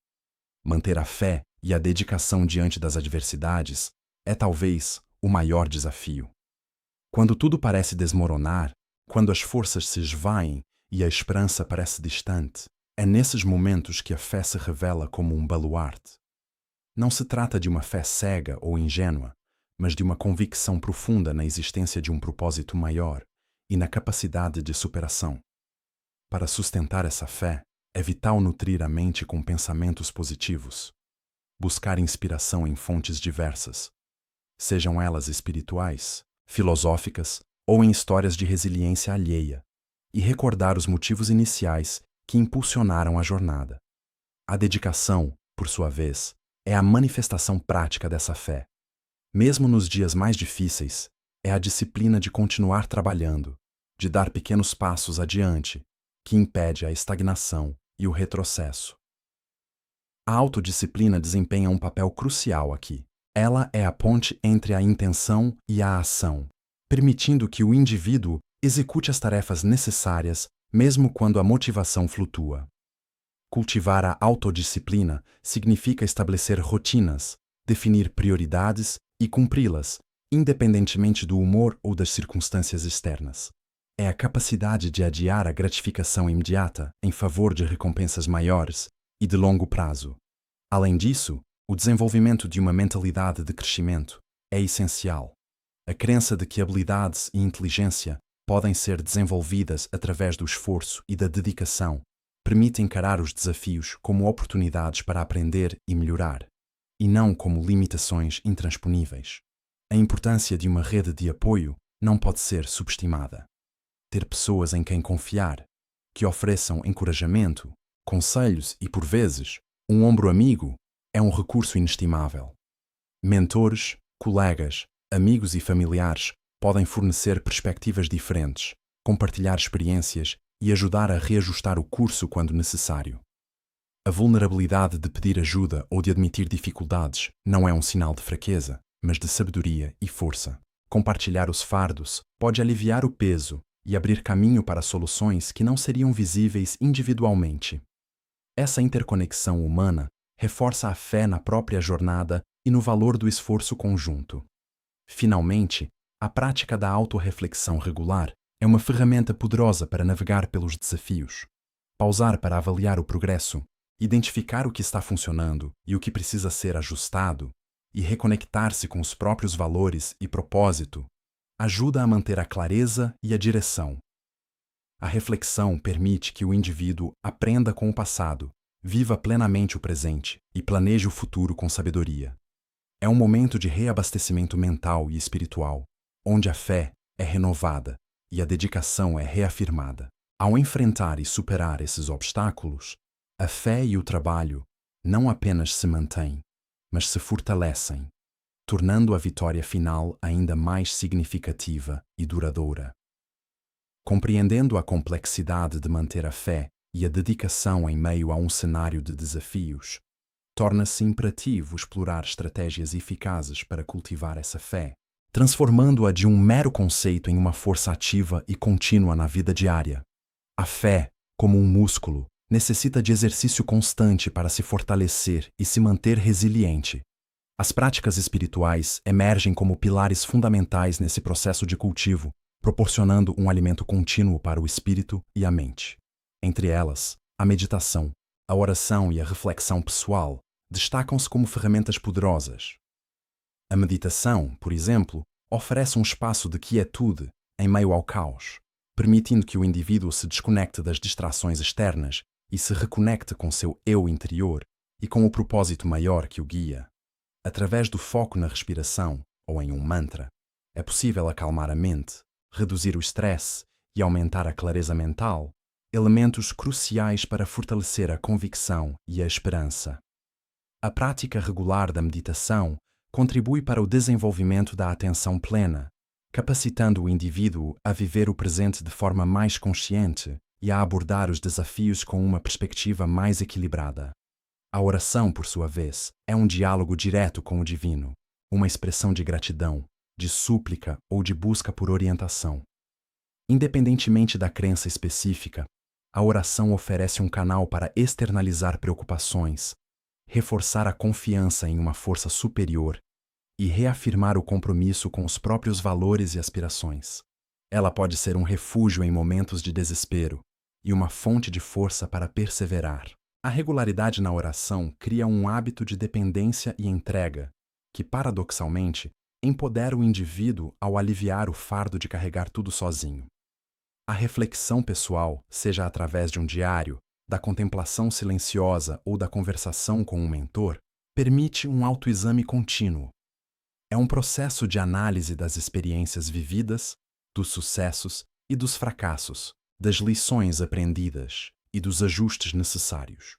Manter a fé e a dedicação diante das adversidades é talvez o maior desafio. Quando tudo parece desmoronar, quando as forças se esvaem e a esperança parece distante, é nesses momentos que a fé se revela como um baluarte. Não se trata de uma fé cega ou ingênua, mas de uma convicção profunda na existência de um propósito maior e na capacidade de superação. Para sustentar essa fé, é vital nutrir a mente com pensamentos positivos, buscar inspiração em fontes diversas, sejam elas espirituais, filosóficas ou em histórias de resiliência alheia, e recordar os motivos iniciais que impulsionaram a jornada. A dedicação, por sua vez, é a manifestação prática dessa fé. Mesmo nos dias mais difíceis, é a disciplina de continuar trabalhando, de dar pequenos passos adiante, que impede a estagnação e o retrocesso. A autodisciplina desempenha um papel crucial aqui. Ela é a ponte entre a intenção e a ação, permitindo que o indivíduo execute as tarefas necessárias mesmo quando a motivação flutua. Cultivar a autodisciplina significa estabelecer rotinas, definir prioridades e cumpri-las, independentemente do humor ou das circunstâncias externas. É a capacidade de adiar a gratificação imediata em favor de recompensas maiores e de longo prazo. Além disso, o desenvolvimento de uma mentalidade de crescimento é essencial. A crença de que habilidades e inteligência podem ser desenvolvidas através do esforço e da dedicação permite encarar os desafios como oportunidades para aprender e melhorar, e não como limitações intransponíveis. A importância de uma rede de apoio não pode ser subestimada. Ter pessoas em quem confiar, que ofereçam encorajamento, conselhos e, por vezes, um ombro amigo, é um recurso inestimável. Mentores, Colegas, amigos e familiares podem fornecer perspectivas diferentes, compartilhar experiências e ajudar a reajustar o curso quando necessário. A vulnerabilidade de pedir ajuda ou de admitir dificuldades não é um sinal de fraqueza, mas de sabedoria e força. Compartilhar os fardos pode aliviar o peso e abrir caminho para soluções que não seriam visíveis individualmente. Essa interconexão humana reforça a fé na própria jornada e no valor do esforço conjunto. Finalmente, a prática da autorreflexão regular é uma ferramenta poderosa para navegar pelos desafios. Pausar para avaliar o progresso, identificar o que está funcionando e o que precisa ser ajustado, e reconectar-se com os próprios valores e propósito, ajuda a manter a clareza e a direção. A reflexão permite que o indivíduo aprenda com o passado, viva plenamente o presente e planeje o futuro com sabedoria. É um momento de reabastecimento mental e espiritual, onde a fé é renovada e a dedicação é reafirmada. Ao enfrentar e superar esses obstáculos, a fé e o trabalho não apenas se mantêm, mas se fortalecem, tornando a vitória final ainda mais significativa e duradoura. Compreendendo a complexidade de manter a fé e a dedicação em meio a um cenário de desafios, torna-se imperativo explorar estratégias eficazes para cultivar essa fé, transformando-a de um mero conceito em uma força ativa e contínua na vida diária. A fé, como um músculo, necessita de exercício constante para se fortalecer e se manter resiliente. As práticas espirituais emergem como pilares fundamentais nesse processo de cultivo, proporcionando um alimento contínuo para o espírito e a mente. Entre elas, a meditação, a oração e a reflexão pessoal destacam-se como ferramentas poderosas. A meditação, por exemplo, oferece um espaço de quietude em meio ao caos, permitindo que o indivíduo se desconecte das distrações externas e se reconecte com seu eu interior e com o propósito maior que o guia. Através do foco na respiração, ou em um mantra, é possível acalmar a mente, reduzir o estresse e aumentar a clareza mental, elementos cruciais para fortalecer a convicção e a esperança. A prática regular da meditação contribui para o desenvolvimento da atenção plena, capacitando o indivíduo a viver o presente de forma mais consciente e a abordar os desafios com uma perspectiva mais equilibrada. A oração, por sua vez, é um diálogo direto com o divino, uma expressão de gratidão, de súplica ou de busca por orientação. Independentemente da crença específica, a oração oferece um canal para externalizar preocupações, reforçar a confiança em uma força superior e reafirmar o compromisso com os próprios valores e aspirações. Ela pode ser um refúgio em momentos de desespero e uma fonte de força para perseverar. A regularidade na oração cria um hábito de dependência e entrega, que, paradoxalmente, empodera o indivíduo ao aliviar o fardo de carregar tudo sozinho. A reflexão pessoal, seja através de um diário, da contemplação silenciosa ou da conversação com um mentor, permite um autoexame contínuo. É um processo de análise das experiências vividas, dos sucessos e dos fracassos, das lições aprendidas e dos ajustes necessários.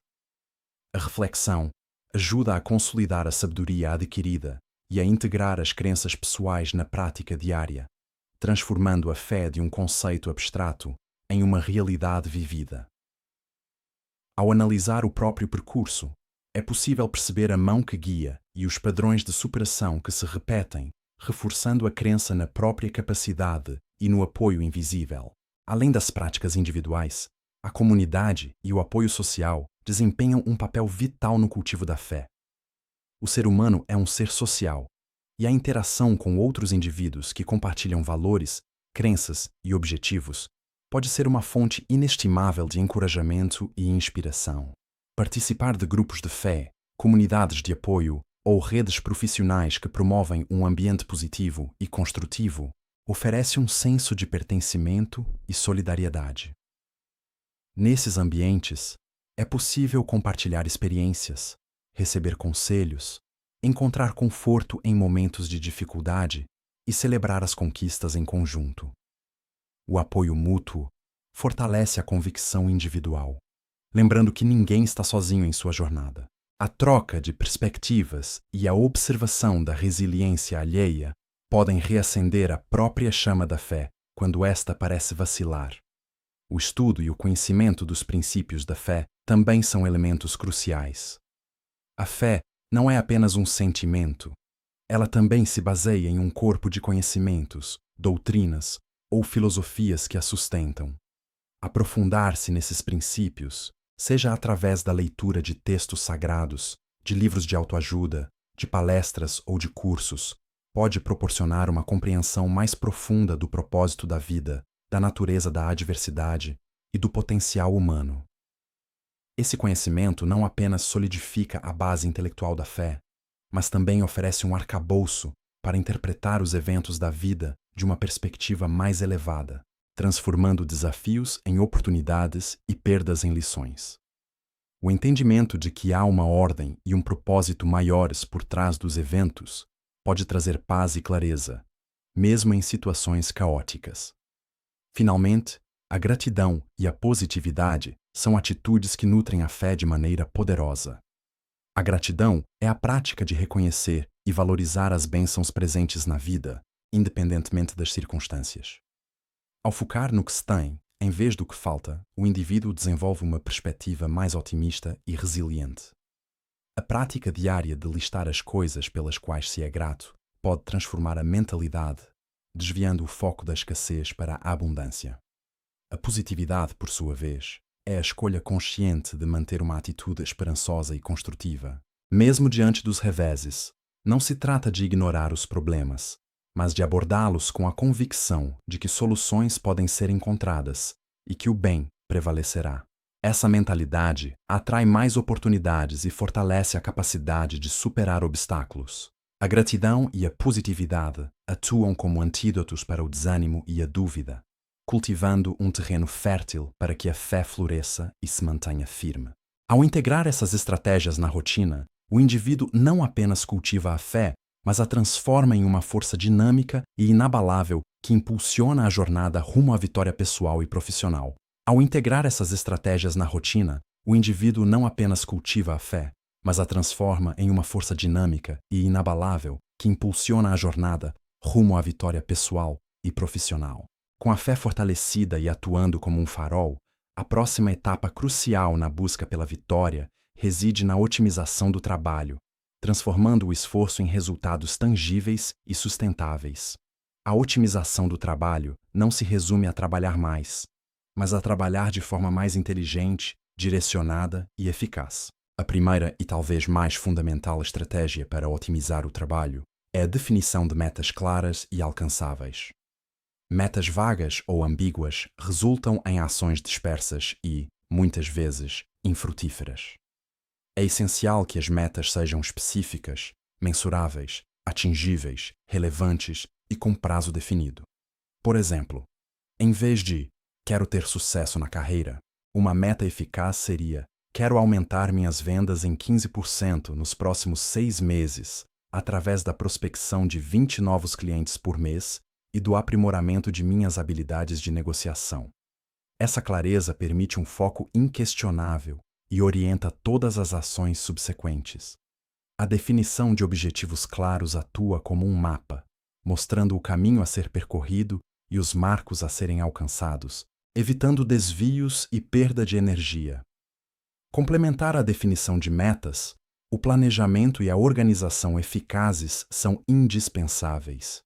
A reflexão ajuda a consolidar a sabedoria adquirida e a integrar as crenças pessoais na prática diária, transformando a fé de um conceito abstrato em uma realidade vivida. Ao analisar o próprio percurso, é possível perceber a mão que guia e os padrões de superação que se repetem, reforçando a crença na própria capacidade e no apoio invisível. Além das práticas individuais, a comunidade e o apoio social desempenham um papel vital no cultivo da fé. O ser humano é um ser social, e a interação com outros indivíduos que compartilham valores, crenças e objetivos pode ser uma fonte inestimável de encorajamento e inspiração. Participar de grupos de fé, comunidades de apoio ou redes profissionais que promovem um ambiente positivo e construtivo oferece um senso de pertencimento e solidariedade. Nesses ambientes, é possível compartilhar experiências, receber conselhos, encontrar conforto em momentos de dificuldade e celebrar as conquistas em conjunto. O apoio mútuo fortalece a convicção individual, lembrando que ninguém está sozinho em sua jornada. A troca de perspectivas e a observação da resiliência alheia podem reacender a própria chama da fé quando esta parece vacilar. O estudo e o conhecimento dos princípios da fé também são elementos cruciais. A fé não é apenas um sentimento. Ela também se baseia em um corpo de conhecimentos, doutrinas ou filosofias que a sustentam. Aprofundar-se nesses princípios, seja através da leitura de textos sagrados, de livros de autoajuda, de palestras ou de cursos, pode proporcionar uma compreensão mais profunda do propósito da vida, da natureza da adversidade e do potencial humano. Esse conhecimento não apenas solidifica a base intelectual da fé, mas também oferece um arcabouço para interpretar os eventos da vida de uma perspectiva mais elevada, transformando desafios em oportunidades e perdas em lições. O entendimento de que há uma ordem e um propósito maiores por trás dos eventos pode trazer paz e clareza, mesmo em situações caóticas. Finalmente, a gratidão e a positividade são atitudes que nutrem a fé de maneira poderosa. A gratidão é a prática de reconhecer e valorizar as bênçãos presentes na vida, independentemente das circunstâncias. Ao focar no que se tem, em vez do que falta, o indivíduo desenvolve uma perspectiva mais otimista e resiliente. A prática diária de listar as coisas pelas quais se é grato pode transformar a mentalidade, desviando o foco da escassez para a abundância. A positividade, por sua vez, é a escolha consciente de manter uma atitude esperançosa e construtiva. Mesmo diante dos reveses, não se trata de ignorar os problemas, mas de abordá-los com a convicção de que soluções podem ser encontradas e que o bem prevalecerá. Essa mentalidade atrai mais oportunidades e fortalece a capacidade de superar obstáculos. A gratidão e a positividade atuam como antídotos para o desânimo e a dúvida, cultivando um terreno fértil para que a fé floresça e se mantenha firme. Ao integrar essas estratégias na rotina, o indivíduo não apenas cultiva a fé, mas a transforma em uma força dinâmica e inabalável que impulsiona a jornada rumo à vitória pessoal e profissional. Ao integrar essas estratégias na rotina, o indivíduo não apenas cultiva a fé, mas a transforma em uma força dinâmica e inabalável que impulsiona a jornada rumo à vitória pessoal e profissional. Com a fé fortalecida e atuando como um farol, a próxima etapa crucial na busca pela vitória reside na otimização do trabalho, transformando o esforço em resultados tangíveis e sustentáveis. A otimização do trabalho não se resume a trabalhar mais, mas a trabalhar de forma mais inteligente, direcionada e eficaz. A primeira e talvez mais fundamental estratégia para otimizar o trabalho é a definição de metas claras e alcançáveis. Metas vagas ou ambíguas resultam em ações dispersas e, muitas vezes, infrutíferas. É essencial que as metas sejam específicas, mensuráveis, atingíveis, relevantes e com prazo definido. Por exemplo, em vez de "quero ter sucesso na carreira", uma meta eficaz seria "quero aumentar minhas vendas em 15% nos próximos 6 meses, através da prospecção de 20 novos clientes por mês e do aprimoramento de minhas habilidades de negociação". Essa clareza permite um foco inquestionável e orienta todas as ações subsequentes. A definição de objetivos claros atua como um mapa, mostrando o caminho a ser percorrido e os marcos a serem alcançados, evitando desvios e perda de energia. Complementar a definição de metas, o planejamento e a organização eficazes são indispensáveis.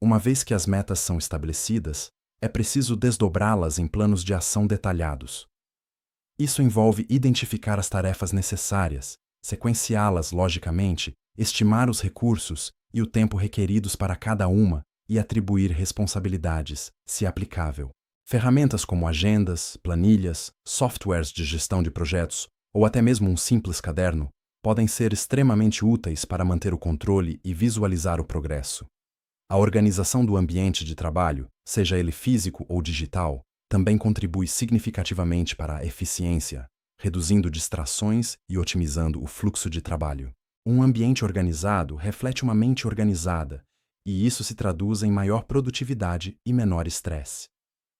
Uma vez que as metas são estabelecidas, é preciso desdobrá-las em planos de ação detalhados. Isso envolve identificar as tarefas necessárias, sequenciá-las logicamente, estimar os recursos e o tempo requeridos para cada uma e atribuir responsabilidades, se aplicável. Ferramentas como agendas, planilhas, softwares de gestão de projetos ou até mesmo um simples caderno podem ser extremamente úteis para manter o controle e visualizar o progresso. A organização do ambiente de trabalho, seja ele físico ou digital, também contribui significativamente para a eficiência, reduzindo distrações e otimizando o fluxo de trabalho. Um ambiente organizado reflete uma mente organizada, e isso se traduz em maior produtividade e menor estresse.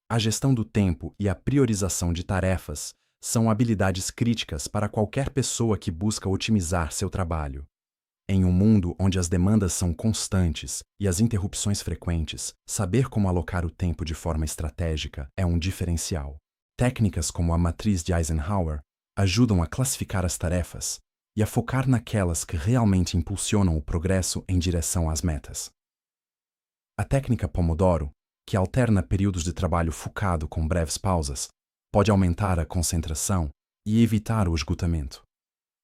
A gestão do tempo e a priorização de tarefas são habilidades críticas para qualquer pessoa que busca otimizar seu trabalho. Em um mundo onde as demandas são constantes e as interrupções frequentes, saber como alocar o tempo de forma estratégica é um diferencial. Técnicas como a matriz de Eisenhower ajudam a classificar as tarefas e a focar naquelas que realmente impulsionam o progresso em direção às metas. A técnica Pomodoro, que alterna períodos de trabalho focado com breves pausas, pode aumentar a concentração e evitar o esgotamento.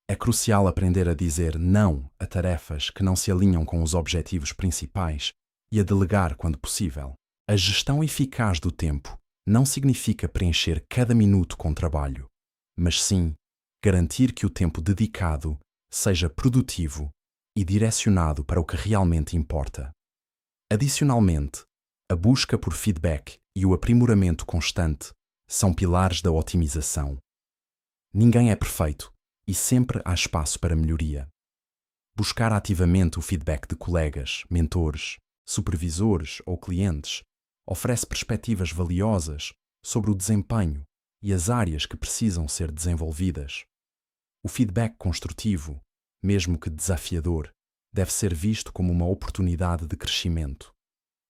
É crucial aprender a dizer não a tarefas que não se alinham com os objetivos principais e a delegar quando possível. A gestão eficaz do tempo não significa preencher cada minuto com trabalho, mas sim garantir que o tempo dedicado seja produtivo e direcionado para o que realmente importa. Adicionalmente, a busca por feedback e o aprimoramento constante são pilares da otimização. Ninguém é perfeito e sempre há espaço para melhoria. Buscar ativamente o feedback de colegas, mentores, supervisores ou clientes oferece perspectivas valiosas sobre o desempenho e as áreas que precisam ser desenvolvidas. O feedback construtivo, mesmo que desafiador, deve ser visto como uma oportunidade de crescimento.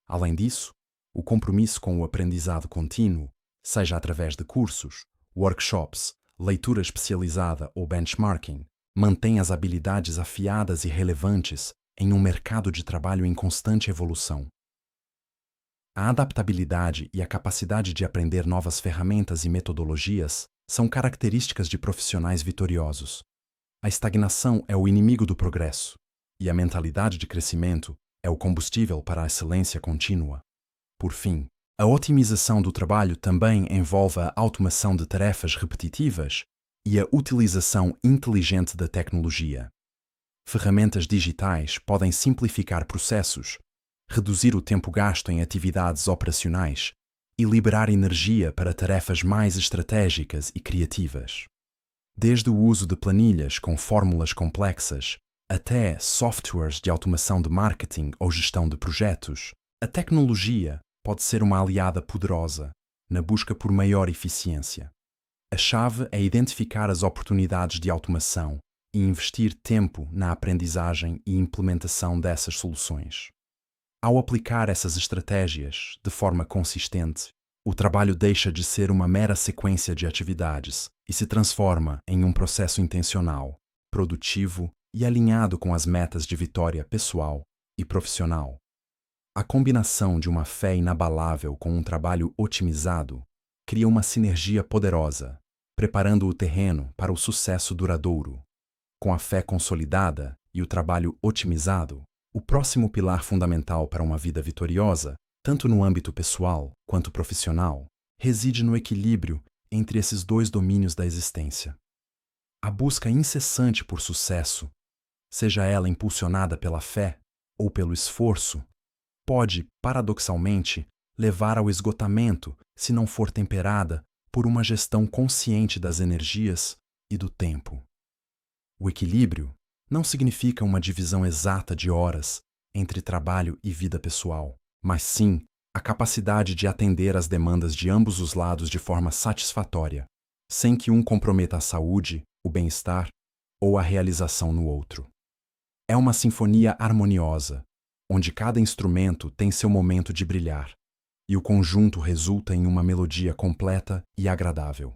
Além disso, o compromisso com o aprendizado contínuo, seja através de cursos, workshops, leitura especializada ou benchmarking, mantém as habilidades afiadas e relevantes em um mercado de trabalho em constante evolução. A adaptabilidade e a capacidade de aprender novas ferramentas e metodologias são características de profissionais vitoriosos. A estagnação é o inimigo do progresso, e a mentalidade de crescimento é o combustível para a excelência contínua. Por fim, a otimização do trabalho também envolve a automação de tarefas repetitivas e a utilização inteligente da tecnologia. Ferramentas digitais podem simplificar processos, reduzir o tempo gasto em atividades operacionais e liberar energia para tarefas mais estratégicas e criativas. Desde o uso de planilhas com fórmulas complexas até softwares de automação de marketing ou gestão de projetos, a tecnologia pode ser uma aliada poderosa na busca por maior eficiência. A chave é identificar as oportunidades de automação e investir tempo na aprendizagem e implementação dessas soluções. Ao aplicar essas estratégias de forma consistente, o trabalho deixa de ser uma mera sequência de atividades e se transforma em um processo intencional, produtivo e alinhado com as metas de vitória pessoal e profissional. A combinação de uma fé inabalável com um trabalho otimizado cria uma sinergia poderosa, preparando o terreno para o sucesso duradouro. Com a fé consolidada e o trabalho otimizado, o próximo pilar fundamental para uma vida vitoriosa, tanto no âmbito pessoal quanto profissional, reside no equilíbrio entre esses dois domínios da existência. A busca incessante por sucesso, seja ela impulsionada pela fé ou pelo esforço, pode, paradoxalmente, levar ao esgotamento se não for temperada por uma gestão consciente das energias e do tempo. O equilíbrio não significa uma divisão exata de horas entre trabalho e vida pessoal, mas sim a capacidade de atender às demandas de ambos os lados de forma satisfatória, sem que um comprometa a saúde, o bem-estar ou a realização no outro. É uma sinfonia harmoniosa, onde cada instrumento tem seu momento de brilhar, e o conjunto resulta em uma melodia completa e agradável.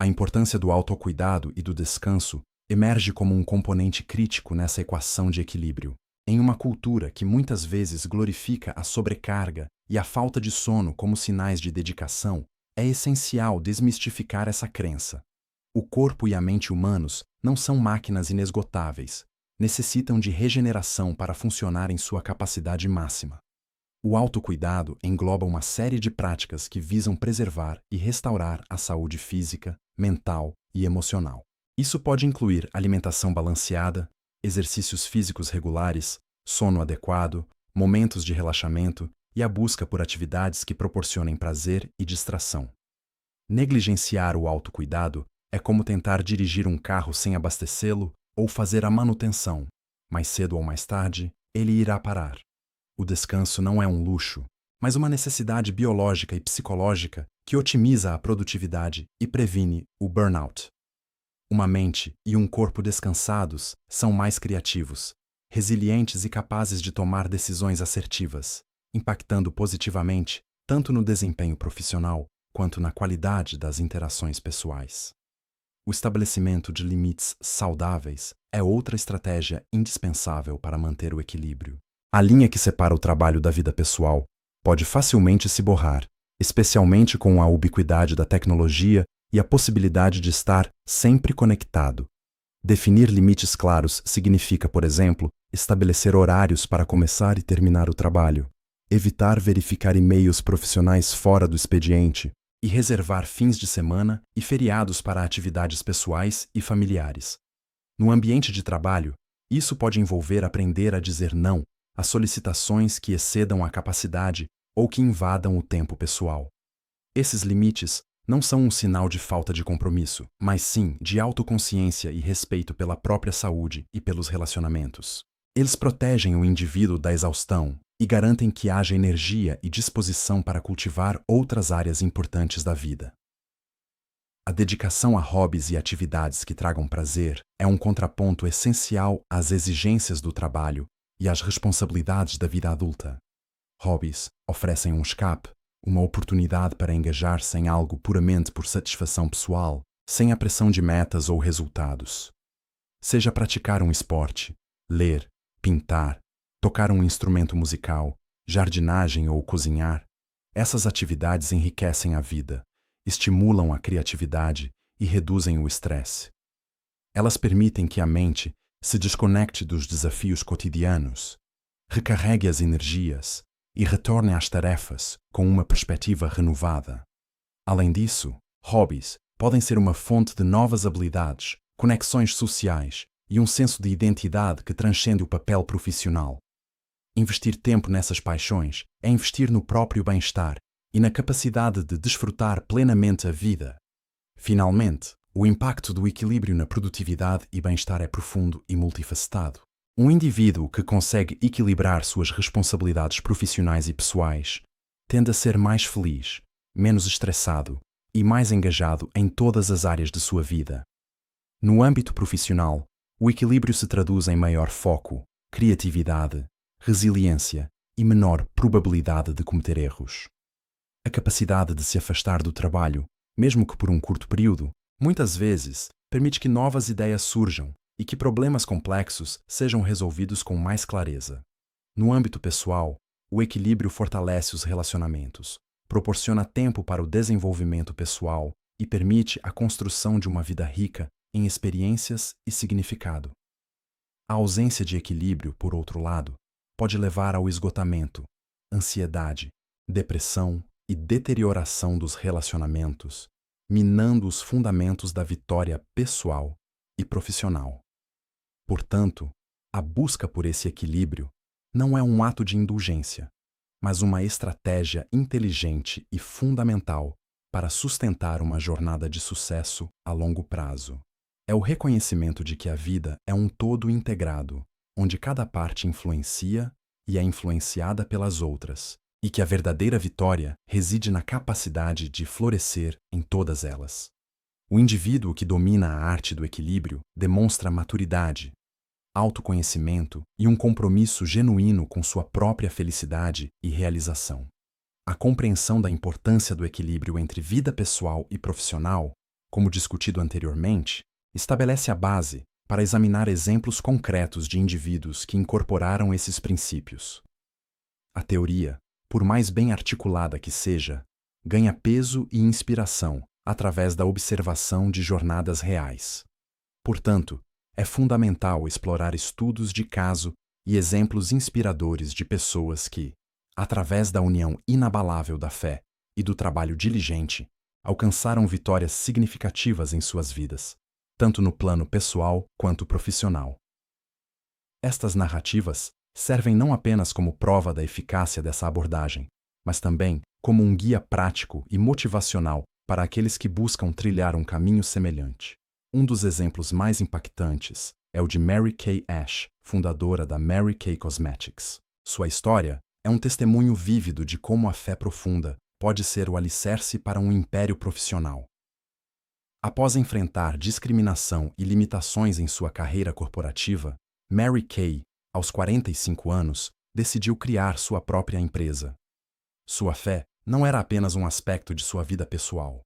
A importância do autocuidado e do descanso emerge como um componente crítico nessa equação de equilíbrio, em uma cultura que muitas vezes glorifica a sobrecarga e a falta de sono como sinais de dedicação. É essencial desmistificar essa crença. O corpo e a mente humanos não são máquinas inesgotáveis, necessitam de regeneração para funcionar em sua capacidade máxima. O autocuidado engloba uma série de práticas que visam preservar e restaurar a saúde física, mental e emocional. Isso pode incluir alimentação balanceada, exercícios físicos regulares, sono adequado, momentos de relaxamento e a busca por atividades que proporcionem prazer e distração. Negligenciar o autocuidado é como tentar dirigir um carro sem abastecê-lo ou fazer a manutenção. Mais cedo ou mais tarde, ele irá parar. O descanso não é um luxo, mas uma necessidade biológica e psicológica que otimiza a produtividade e previne o burnout. Uma mente e um corpo descansados são mais criativos, resilientes e capazes de tomar decisões assertivas, impactando positivamente tanto no desempenho profissional quanto na qualidade das interações pessoais. O estabelecimento de limites saudáveis é outra estratégia indispensável para manter o equilíbrio. A linha que separa o trabalho da vida pessoal pode facilmente se borrar, especialmente com a ubiquidade da tecnologia e a possibilidade de estar sempre conectado. Definir limites claros significa, por exemplo, estabelecer horários para começar e terminar o trabalho, evitar verificar e-mails profissionais fora do expediente e reservar fins de semana e feriados para atividades pessoais e familiares. No ambiente de trabalho, isso pode envolver aprender a dizer não a solicitações que excedam a capacidade ou que invadam o tempo pessoal. Esses limites não são um sinal de falta de compromisso, mas sim de autoconsciência e respeito pela própria saúde e pelos relacionamentos. Eles protegem o indivíduo da exaustão e garantem que haja energia e disposição para cultivar outras áreas importantes da vida. A dedicação a hobbies e atividades que tragam prazer é um contraponto essencial às exigências do trabalho e às responsabilidades da vida adulta. Hobbies oferecem um escape, uma oportunidade para engajar-se em algo puramente por satisfação pessoal, sem a pressão de metas ou resultados. Seja praticar um esporte, ler, pintar, tocar um instrumento musical, jardinagem ou cozinhar, essas atividades enriquecem a vida, estimulam a criatividade e reduzem o estresse. Elas permitem que a mente se desconecte dos desafios cotidianos, recarregue as energias e retorne às tarefas com uma perspectiva renovada. Além disso, hobbies podem ser uma fonte de novas habilidades, conexões sociais e um senso de identidade que transcende o papel profissional. Investir tempo nessas paixões é investir no próprio bem-estar e na capacidade de desfrutar plenamente a vida. Finalmente, o impacto do equilíbrio na produtividade e bem-estar é profundo e multifacetado. Um indivíduo que consegue equilibrar suas responsabilidades profissionais e pessoais tende a ser mais feliz, menos estressado e mais engajado em todas as áreas de sua vida. No âmbito profissional, o equilíbrio se traduz em maior foco, criatividade, resiliência e menor probabilidade de cometer erros. A capacidade de se afastar do trabalho, mesmo que por um curto período, muitas vezes permite que novas ideias surjam e que problemas complexos sejam resolvidos com mais clareza. No âmbito pessoal, o equilíbrio fortalece os relacionamentos, proporciona tempo para o desenvolvimento pessoal e permite a construção de uma vida rica em experiências e significado. A ausência de equilíbrio, por outro lado, pode levar ao esgotamento, ansiedade, depressão e deterioração dos relacionamentos, minando os fundamentos da vitória pessoal e profissional. Portanto, a busca por esse equilíbrio não é um ato de indulgência, mas uma estratégia inteligente e fundamental para sustentar uma jornada de sucesso a longo prazo. É o reconhecimento de que a vida é um todo integrado, onde cada parte influencia e é influenciada pelas outras, e que a verdadeira vitória reside na capacidade de florescer em todas elas. O indivíduo que domina a arte do equilíbrio demonstra maturidade, autoconhecimento e um compromisso genuíno com sua própria felicidade e realização. A compreensão da importância do equilíbrio entre vida pessoal e profissional, como discutido anteriormente, estabelece a base para examinar exemplos concretos de indivíduos que incorporaram esses princípios. A teoria, por mais bem articulada que seja, ganha peso e inspiração através da observação de jornadas reais. Portanto, é fundamental explorar estudos de caso e exemplos inspiradores de pessoas que, através da união inabalável da fé e do trabalho diligente, alcançaram vitórias significativas em suas vidas, tanto no plano pessoal quanto profissional. Estas narrativas servem não apenas como prova da eficácia dessa abordagem, mas também como um guia prático e motivacional para aqueles que buscam trilhar um caminho semelhante. Um dos exemplos mais impactantes é o de Mary Kay Ash, fundadora da Mary Kay Cosmetics. Sua história é um testemunho vívido de como a fé profunda pode ser o alicerce para um império profissional. Após enfrentar discriminação e limitações em sua carreira corporativa, Mary Kay, aos 45 anos, decidiu criar sua própria empresa. Sua fé não era apenas um aspecto de sua vida pessoal.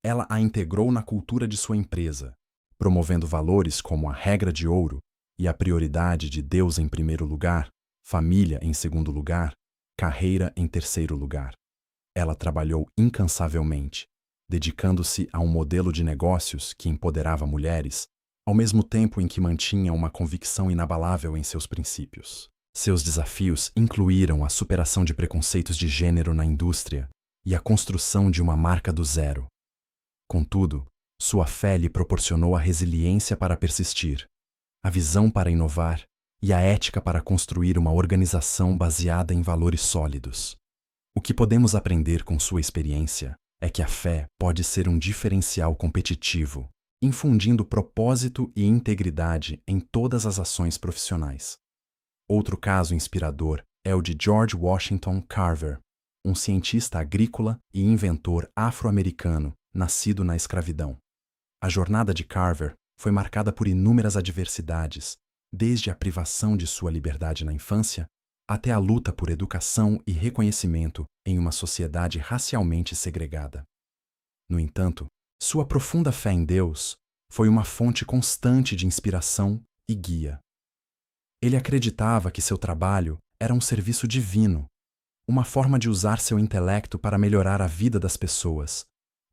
Ela a integrou na cultura de sua empresa, promovendo valores como a regra de ouro e a prioridade de Deus em primeiro lugar, família em segundo lugar, carreira em terceiro lugar. Ela trabalhou incansavelmente, dedicando-se a um modelo de negócios que empoderava mulheres, ao mesmo tempo em que mantinha uma convicção inabalável em seus princípios. Seus desafios incluíram a superação de preconceitos de gênero na indústria e a construção de uma marca do zero. Contudo, sua fé lhe proporcionou a resiliência para persistir, a visão para inovar e a ética para construir uma organização baseada em valores sólidos. O que podemos aprender com sua experiência é que a fé pode ser um diferencial competitivo, infundindo propósito e integridade em todas as ações profissionais. Outro caso inspirador é o de George Washington Carver, um cientista agrícola e inventor afro-americano nascido na escravidão. A jornada de Carver foi marcada por inúmeras adversidades, desde a privação de sua liberdade na infância até a luta por educação e reconhecimento em uma sociedade racialmente segregada. No entanto, sua profunda fé em Deus foi uma fonte constante de inspiração e guia. Ele acreditava que seu trabalho era um serviço divino, uma forma de usar seu intelecto para melhorar a vida das pessoas,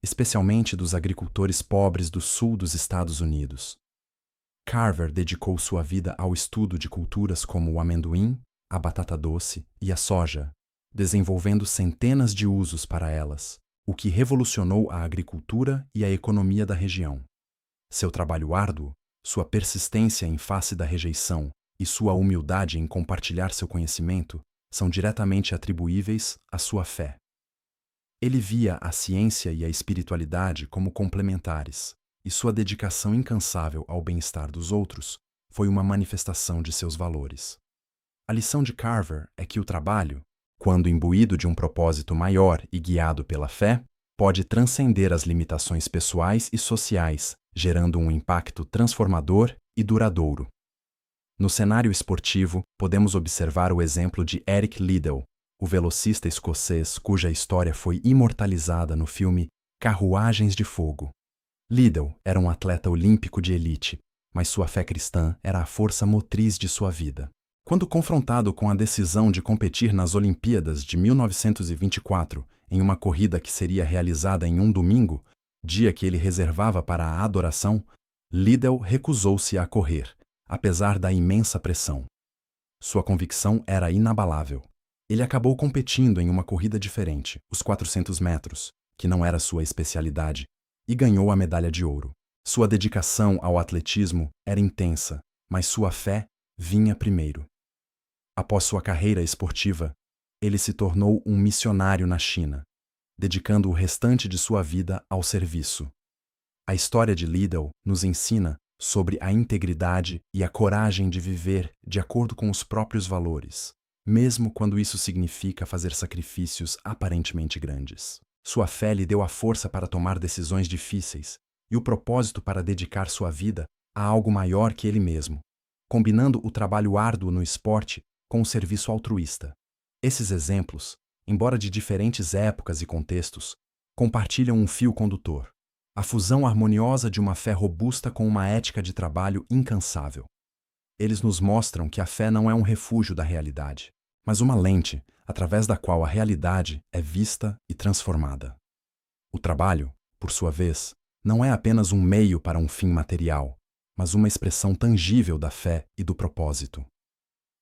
especialmente dos agricultores pobres do sul dos Estados Unidos. Carver dedicou sua vida ao estudo de culturas como o amendoim, a batata doce e a soja, desenvolvendo centenas de usos para elas, o que revolucionou a agricultura e a economia da região. Seu trabalho árduo, sua persistência em face da rejeição e sua humildade em compartilhar seu conhecimento são diretamente atribuíveis à sua fé. Ele via a ciência e a espiritualidade como complementares, e sua dedicação incansável ao bem-estar dos outros foi uma manifestação de seus valores. A lição de Carver é que o trabalho, quando imbuído de um propósito maior e guiado pela fé, pode transcender as limitações pessoais e sociais, gerando um impacto transformador e duradouro. No cenário esportivo, podemos observar o exemplo de Eric Liddell, o velocista escocês cuja história foi imortalizada no filme Carruagens de Fogo. Liddell era um atleta olímpico de elite, mas sua fé cristã era a força motriz de sua vida. Quando confrontado com a decisão de competir nas Olimpíadas de 1924, em uma corrida que seria realizada em um domingo, dia que ele reservava para a adoração, Liddell recusou-se a correr, apesar da imensa pressão. Sua convicção era inabalável. Ele acabou competindo em uma corrida diferente, os 400 metros, que não era sua especialidade, e ganhou a medalha de ouro. Sua dedicação ao atletismo era intensa, mas sua fé vinha primeiro. Após sua carreira esportiva, ele se tornou um missionário na China, dedicando o restante de sua vida ao serviço. A história de Liddell nos ensina sobre a integridade e a coragem de viver de acordo com os próprios valores, mesmo quando isso significa fazer sacrifícios aparentemente grandes. Sua fé lhe deu a força para tomar decisões difíceis e o propósito para dedicar sua vida a algo maior que ele mesmo, combinando o trabalho árduo no esporte com o serviço altruísta. Esses exemplos, embora de diferentes épocas e contextos, compartilham um fio condutor: a fusão harmoniosa de uma fé robusta com uma ética de trabalho incansável. Eles nos mostram que a fé não é um refúgio da realidade, mas uma lente através da qual a realidade é vista e transformada. O trabalho, por sua vez, não é apenas um meio para um fim material, mas uma expressão tangível da fé e do propósito.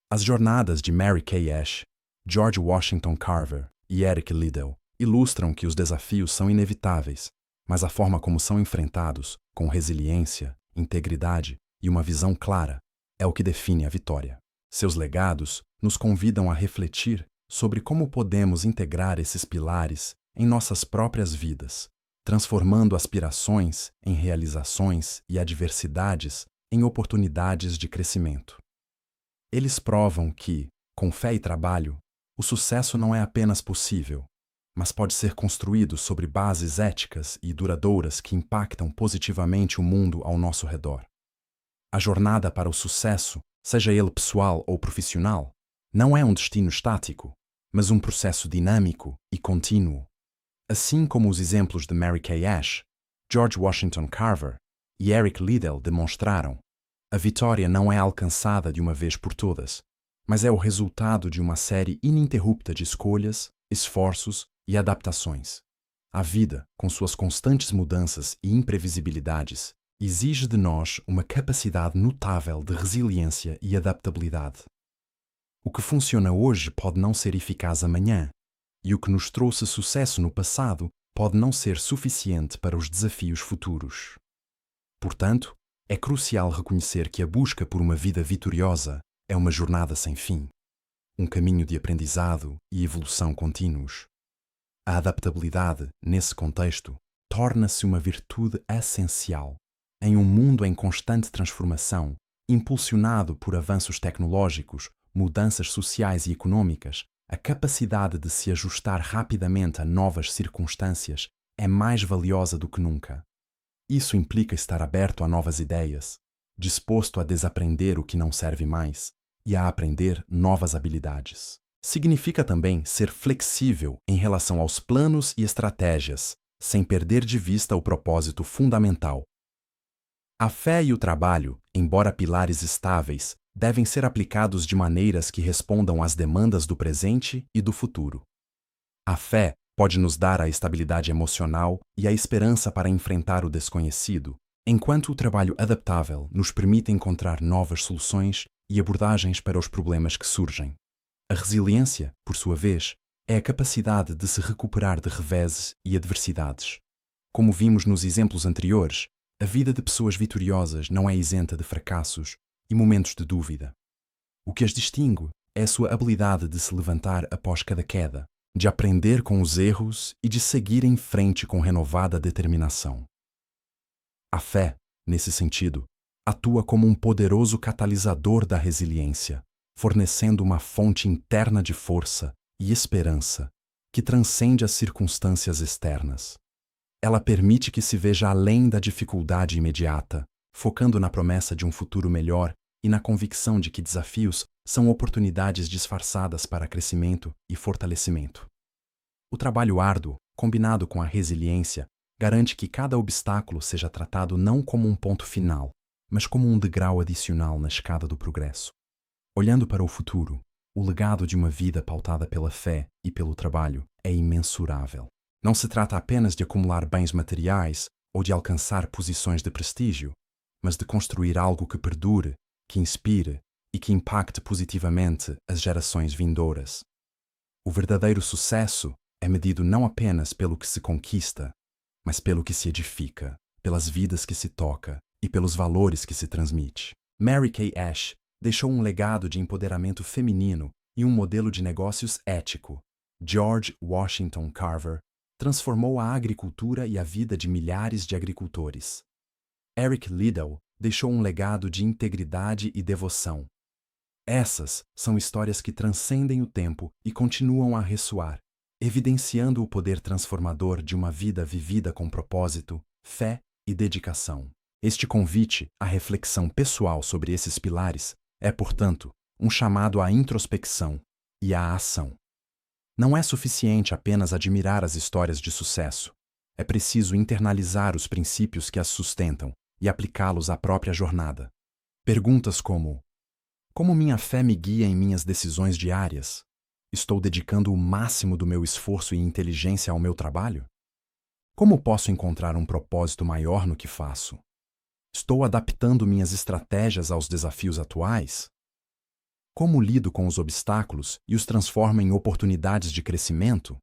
As jornadas de Mary Kay Ash, George Washington Carver e Eric Liddell ilustram que os desafios são inevitáveis, mas a forma como são enfrentados, com resiliência, integridade e uma visão clara, é o que define a vitória. Seus legados nos convidam a refletir sobre como podemos integrar esses pilares em nossas próprias vidas, transformando aspirações em realizações e adversidades em oportunidades de crescimento. Eles provam que, com fé e trabalho, O sucesso não é apenas possível, mas pode ser construído sobre bases éticas e duradouras que impactam positivamente o mundo ao nosso redor. A jornada para o sucesso, seja ele pessoal ou profissional, não é um destino estático, mas um processo dinâmico e contínuo. Assim como os exemplos de Mary Kay Ash, George Washington Carver e Eric Liddell demonstraram, a vitória não é alcançada de uma vez por todas, mas é o resultado de uma série ininterrupta de escolhas, esforços e adaptações. A vida, com suas constantes mudanças e imprevisibilidades, exige de nós uma capacidade notável de resiliência e adaptabilidade. O que funciona hoje pode não ser eficaz amanhã, e o que nos trouxe sucesso no passado pode não ser suficiente para os desafios futuros. Portanto, é crucial reconhecer que a busca por uma vida vitoriosa é uma jornada sem fim, um caminho de aprendizado e evolução contínuos. A adaptabilidade, nesse contexto, torna-se uma virtude essencial. Em um mundo em constante transformação, impulsionado por avanços tecnológicos, mudanças sociais e econômicas, a capacidade de se ajustar rapidamente a novas circunstâncias é mais valiosa do que nunca. Isso implica estar aberto a novas ideias, disposto a desaprender o que não serve mais e a aprender novas habilidades. Significa também ser flexível em relação aos planos e estratégias, sem perder de vista o propósito fundamental. A fé e o trabalho, embora pilares estáveis, devem ser aplicados de maneiras que respondam às demandas do presente e do futuro. A fé pode nos dar a estabilidade emocional e a esperança para enfrentar o desconhecido, enquanto o trabalho adaptável nos permite encontrar novas soluções e abordagens para os problemas que surgem. A resiliência, por sua vez, é a capacidade de se recuperar de reveses e adversidades. Como vimos nos exemplos anteriores, a vida de pessoas vitoriosas não é isenta de fracassos e momentos de dúvida. O que as distingue é a sua habilidade de se levantar após cada queda, de aprender com os erros e de seguir em frente com renovada determinação. A fé, nesse sentido, atua como um poderoso catalisador da resiliência, fornecendo uma fonte interna de força e esperança que transcende as circunstâncias externas. Ela permite que se veja além da dificuldade imediata, focando na promessa de um futuro melhor e na convicção de que desafios são oportunidades disfarçadas para crescimento e fortalecimento. O trabalho árduo, combinado com a resiliência, garante que cada obstáculo seja tratado não como um ponto final, mas como um degrau adicional na escada do progresso. Olhando para o futuro, o legado de uma vida pautada pela fé e pelo trabalho é imensurável. Não se trata apenas de acumular bens materiais ou de alcançar posições de prestígio, mas de construir algo que perdure, que inspire e que impacte positivamente as gerações vindouras. O verdadeiro sucesso é medido não apenas pelo que se conquista, mas pelo que se edifica, pelas vidas que se toca e pelos valores que se transmite. Mary Kay Ash deixou um legado de empoderamento feminino e um modelo de negócios ético. George Washington Carver transformou a agricultura e a vida de milhares de agricultores. Eric Liddell deixou um legado de integridade e devoção. Essas são histórias que transcendem o tempo e continuam a ressoar, evidenciando o poder transformador de uma vida vivida com propósito, fé e dedicação. Este convite à reflexão pessoal sobre esses pilares é, portanto, um chamado à introspecção e à ação. Não é suficiente apenas admirar as histórias de sucesso. É preciso internalizar os princípios que as sustentam e aplicá-los à própria jornada. Perguntas como: como minha fé me guia em minhas decisões diárias? Estou dedicando o máximo do meu esforço e inteligência ao meu trabalho? Como posso encontrar um propósito maior no que faço? Estou adaptando minhas estratégias aos desafios atuais? Como lido com os obstáculos e os transformo em oportunidades de crescimento?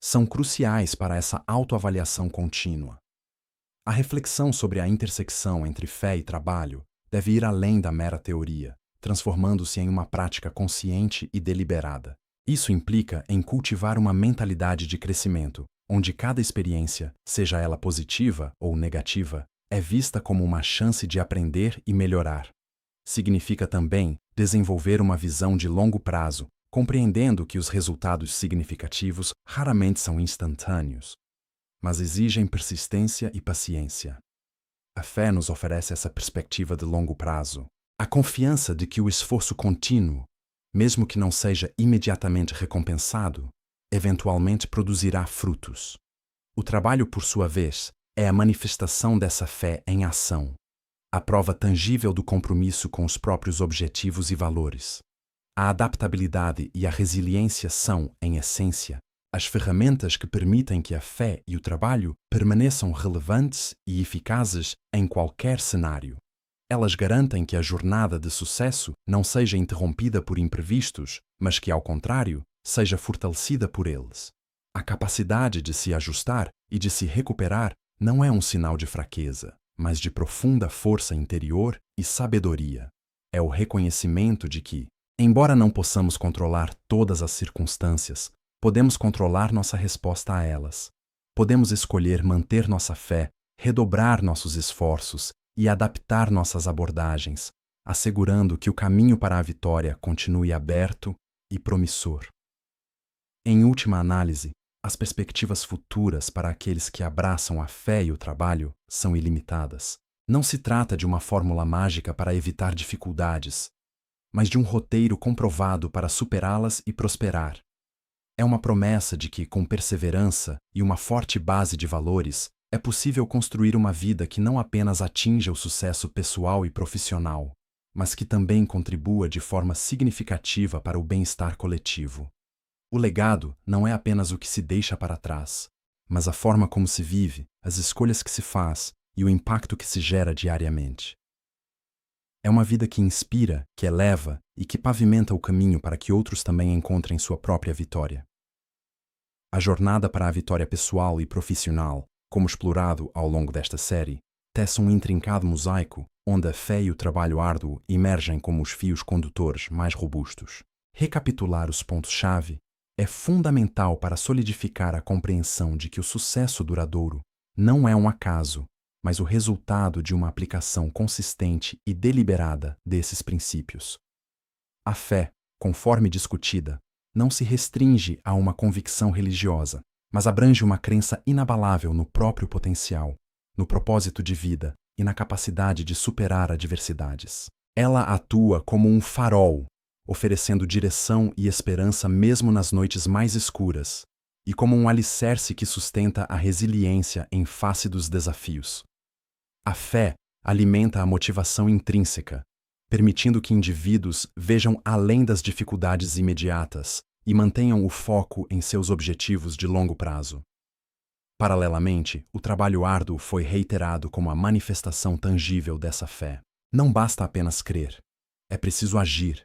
São cruciais para essa autoavaliação contínua. A reflexão sobre a intersecção entre fé e trabalho deve ir além da mera teoria, transformando-se em uma prática consciente e deliberada. Isso implica em cultivar uma mentalidade de crescimento, onde cada experiência, seja ela positiva ou negativa, é vista como uma chance de aprender e melhorar. Significa também desenvolver uma visão de longo prazo, compreendendo que os resultados significativos raramente são instantâneos, mas exigem persistência e paciência. A fé nos oferece essa perspectiva de longo prazo, a confiança de que o esforço contínuo, mesmo que não seja imediatamente recompensado, eventualmente produzirá frutos. O trabalho, por sua vez, é a manifestação dessa fé em ação, a prova tangível do compromisso com os próprios objetivos e valores. A adaptabilidade e a resiliência são, em essência, as ferramentas que permitem que a fé e o trabalho permaneçam relevantes e eficazes em qualquer cenário. Elas garantem que a jornada de sucesso não seja interrompida por imprevistos, mas que, ao contrário, seja fortalecida por eles. A capacidade de se ajustar e de se recuperar não é um sinal de fraqueza, mas de profunda força interior e sabedoria. É o reconhecimento de que, embora não possamos controlar todas as circunstâncias, podemos controlar nossa resposta a elas. Podemos escolher manter nossa fé, redobrar nossos esforços e adaptar nossas abordagens, assegurando que o caminho para a vitória continue aberto e promissor. Em última análise, as perspectivas futuras para aqueles que abraçam a fé e o trabalho são ilimitadas. Não se trata de uma fórmula mágica para evitar dificuldades, mas de um roteiro comprovado para superá-las e prosperar. É uma promessa de que, com perseverança e uma forte base de valores, é possível construir uma vida que não apenas atinja o sucesso pessoal e profissional, mas que também contribua de forma significativa para o bem-estar coletivo. O legado não é apenas o que se deixa para trás, mas a forma como se vive, as escolhas que se faz e o impacto que se gera diariamente. É uma vida que inspira, que eleva e que pavimenta o caminho para que outros também encontrem sua própria vitória. A jornada para a vitória pessoal e profissional, como explorado ao longo desta série, tece um intrincado mosaico onde a fé e o trabalho árduo emergem como os fios condutores mais robustos. Recapitular os pontos-chave é fundamental para solidificar a compreensão de que o sucesso duradouro não é um acaso, mas o resultado de uma aplicação consistente e deliberada desses princípios. A fé, conforme discutida, não se restringe a uma convicção religiosa, mas abrange uma crença inabalável no próprio potencial, no propósito de vida e na capacidade de superar adversidades. Ela atua como um farol, oferecendo direção e esperança mesmo nas noites mais escuras, e como um alicerce que sustenta a resiliência em face dos desafios. A fé alimenta a motivação intrínseca, permitindo que indivíduos vejam além das dificuldades imediatas e mantenham o foco em seus objetivos de longo prazo. Paralelamente, o trabalho árduo foi reiterado como a manifestação tangível dessa fé. Não basta apenas crer, é preciso agir.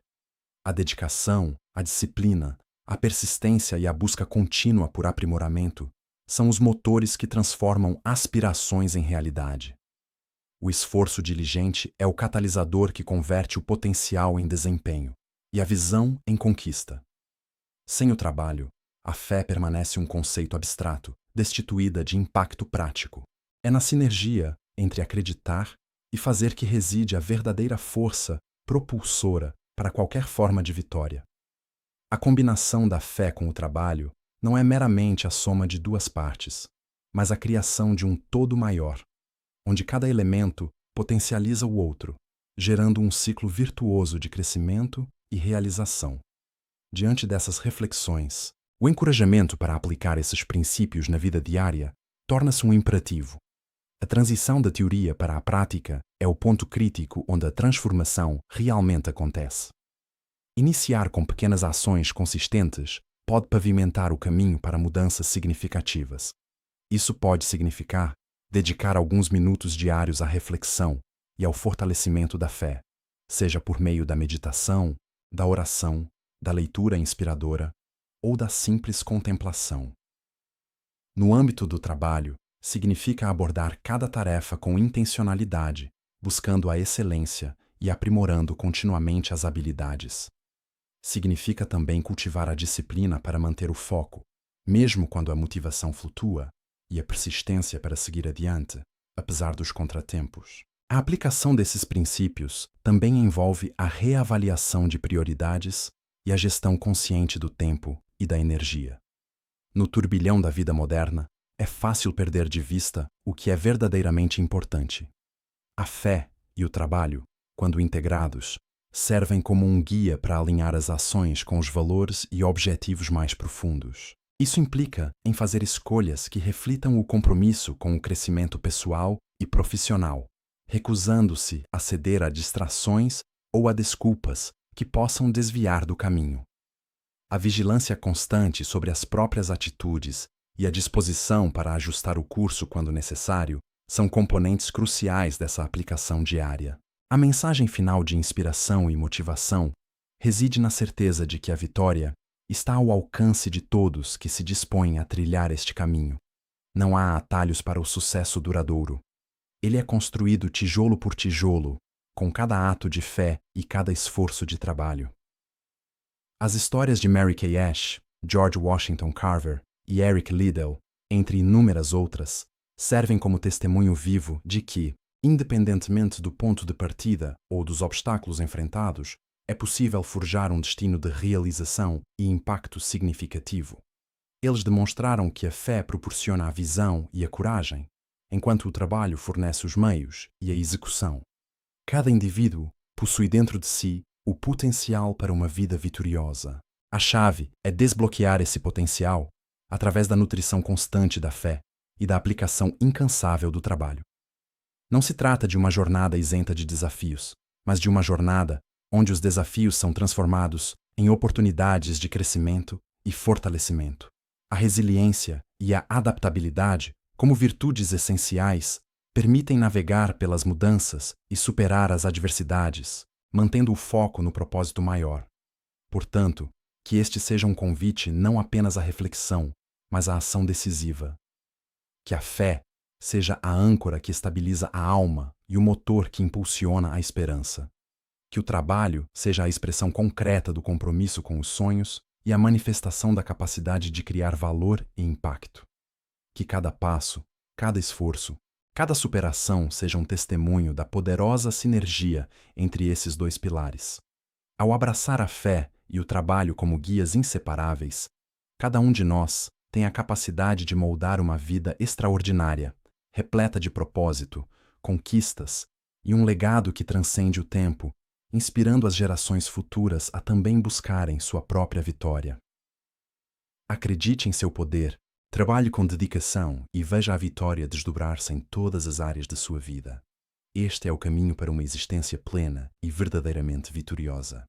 A dedicação, a disciplina, a persistência e a busca contínua por aprimoramento são os motores que transformam aspirações em realidade. O esforço diligente é o catalisador que converte o potencial em desempenho e a visão em conquista. Sem o trabalho, a fé permanece um conceito abstrato, destituída de impacto prático. É na sinergia entre acreditar e fazer que reside a verdadeira força propulsora para qualquer forma de vitória. A combinação da fé com o trabalho não é meramente a soma de duas partes, mas a criação de um todo maior, onde cada elemento potencializa o outro, gerando um ciclo virtuoso de crescimento e realização. Diante dessas reflexões, o encorajamento para aplicar esses princípios na vida diária torna-se um imperativo. A transição da teoria para a prática é o ponto crítico onde a transformação realmente acontece. Iniciar com pequenas ações consistentes pode pavimentar o caminho para mudanças significativas. Isso pode significar dedicar alguns minutos diários à reflexão e ao fortalecimento da fé, seja por meio da meditação, da oração, da leitura inspiradora ou da simples contemplação. No âmbito do trabalho, significa abordar cada tarefa com intencionalidade, buscando a excelência e aprimorando continuamente as habilidades. Significa também cultivar a disciplina para manter o foco, mesmo quando a motivação flutua, e a persistência para seguir adiante, apesar dos contratempos. A aplicação desses princípios também envolve a reavaliação de prioridades, e a gestão consciente do tempo e da energia. No turbilhão da vida moderna, é fácil perder de vista o que é verdadeiramente importante. A fé e o trabalho, quando integrados, servem como um guia para alinhar as ações com os valores e objetivos mais profundos. Isso implica em fazer escolhas que reflitam o compromisso com o crescimento pessoal e profissional, recusando-se a ceder a distrações ou a desculpas que possam desviar do caminho. A vigilância constante sobre as próprias atitudes e a disposição para ajustar o curso quando necessário são componentes cruciais dessa aplicação diária. A mensagem final de inspiração e motivação reside na certeza de que a vitória está ao alcance de todos que se dispõem a trilhar este caminho. Não há atalhos para o sucesso duradouro. Ele é construído tijolo por tijolo, com cada ato de fé e cada esforço de trabalho. As histórias de Mary Kay Ash, George Washington Carver e Eric Liddell, entre inúmeras outras, servem como testemunho vivo de que, independentemente do ponto de partida ou dos obstáculos enfrentados, é possível forjar um destino de realização e impacto significativo. Eles demonstraram que a fé proporciona a visão e a coragem, enquanto o trabalho fornece os meios e a execução. Cada indivíduo possui dentro de si o potencial para uma vida vitoriosa. A chave é desbloquear esse potencial através da nutrição constante da fé e da aplicação incansável do trabalho. Não se trata de uma jornada isenta de desafios, mas de uma jornada onde os desafios são transformados em oportunidades de crescimento e fortalecimento. A resiliência e a adaptabilidade, como virtudes essenciais, permitem navegar pelas mudanças e superar as adversidades, mantendo o foco no propósito maior. Portanto, que este seja um convite não apenas à reflexão, mas à ação decisiva. Que a fé seja a âncora que estabiliza a alma e o motor que impulsiona a esperança. Que o trabalho seja a expressão concreta do compromisso com os sonhos e a manifestação da capacidade de criar valor e impacto. Que cada passo, cada esforço, cada superação seja um testemunho da poderosa sinergia entre esses dois pilares. Ao abraçar a fé e o trabalho como guias inseparáveis, cada um de nós tem a capacidade de moldar uma vida extraordinária, repleta de propósito, conquistas e um legado que transcende o tempo, inspirando as gerações futuras a também buscarem sua própria vitória. Acredite em seu poder, trabalhe com dedicação e veja a vitória desdobrar-se em todas as áreas de sua vida. Este é o caminho para uma existência plena e verdadeiramente vitoriosa.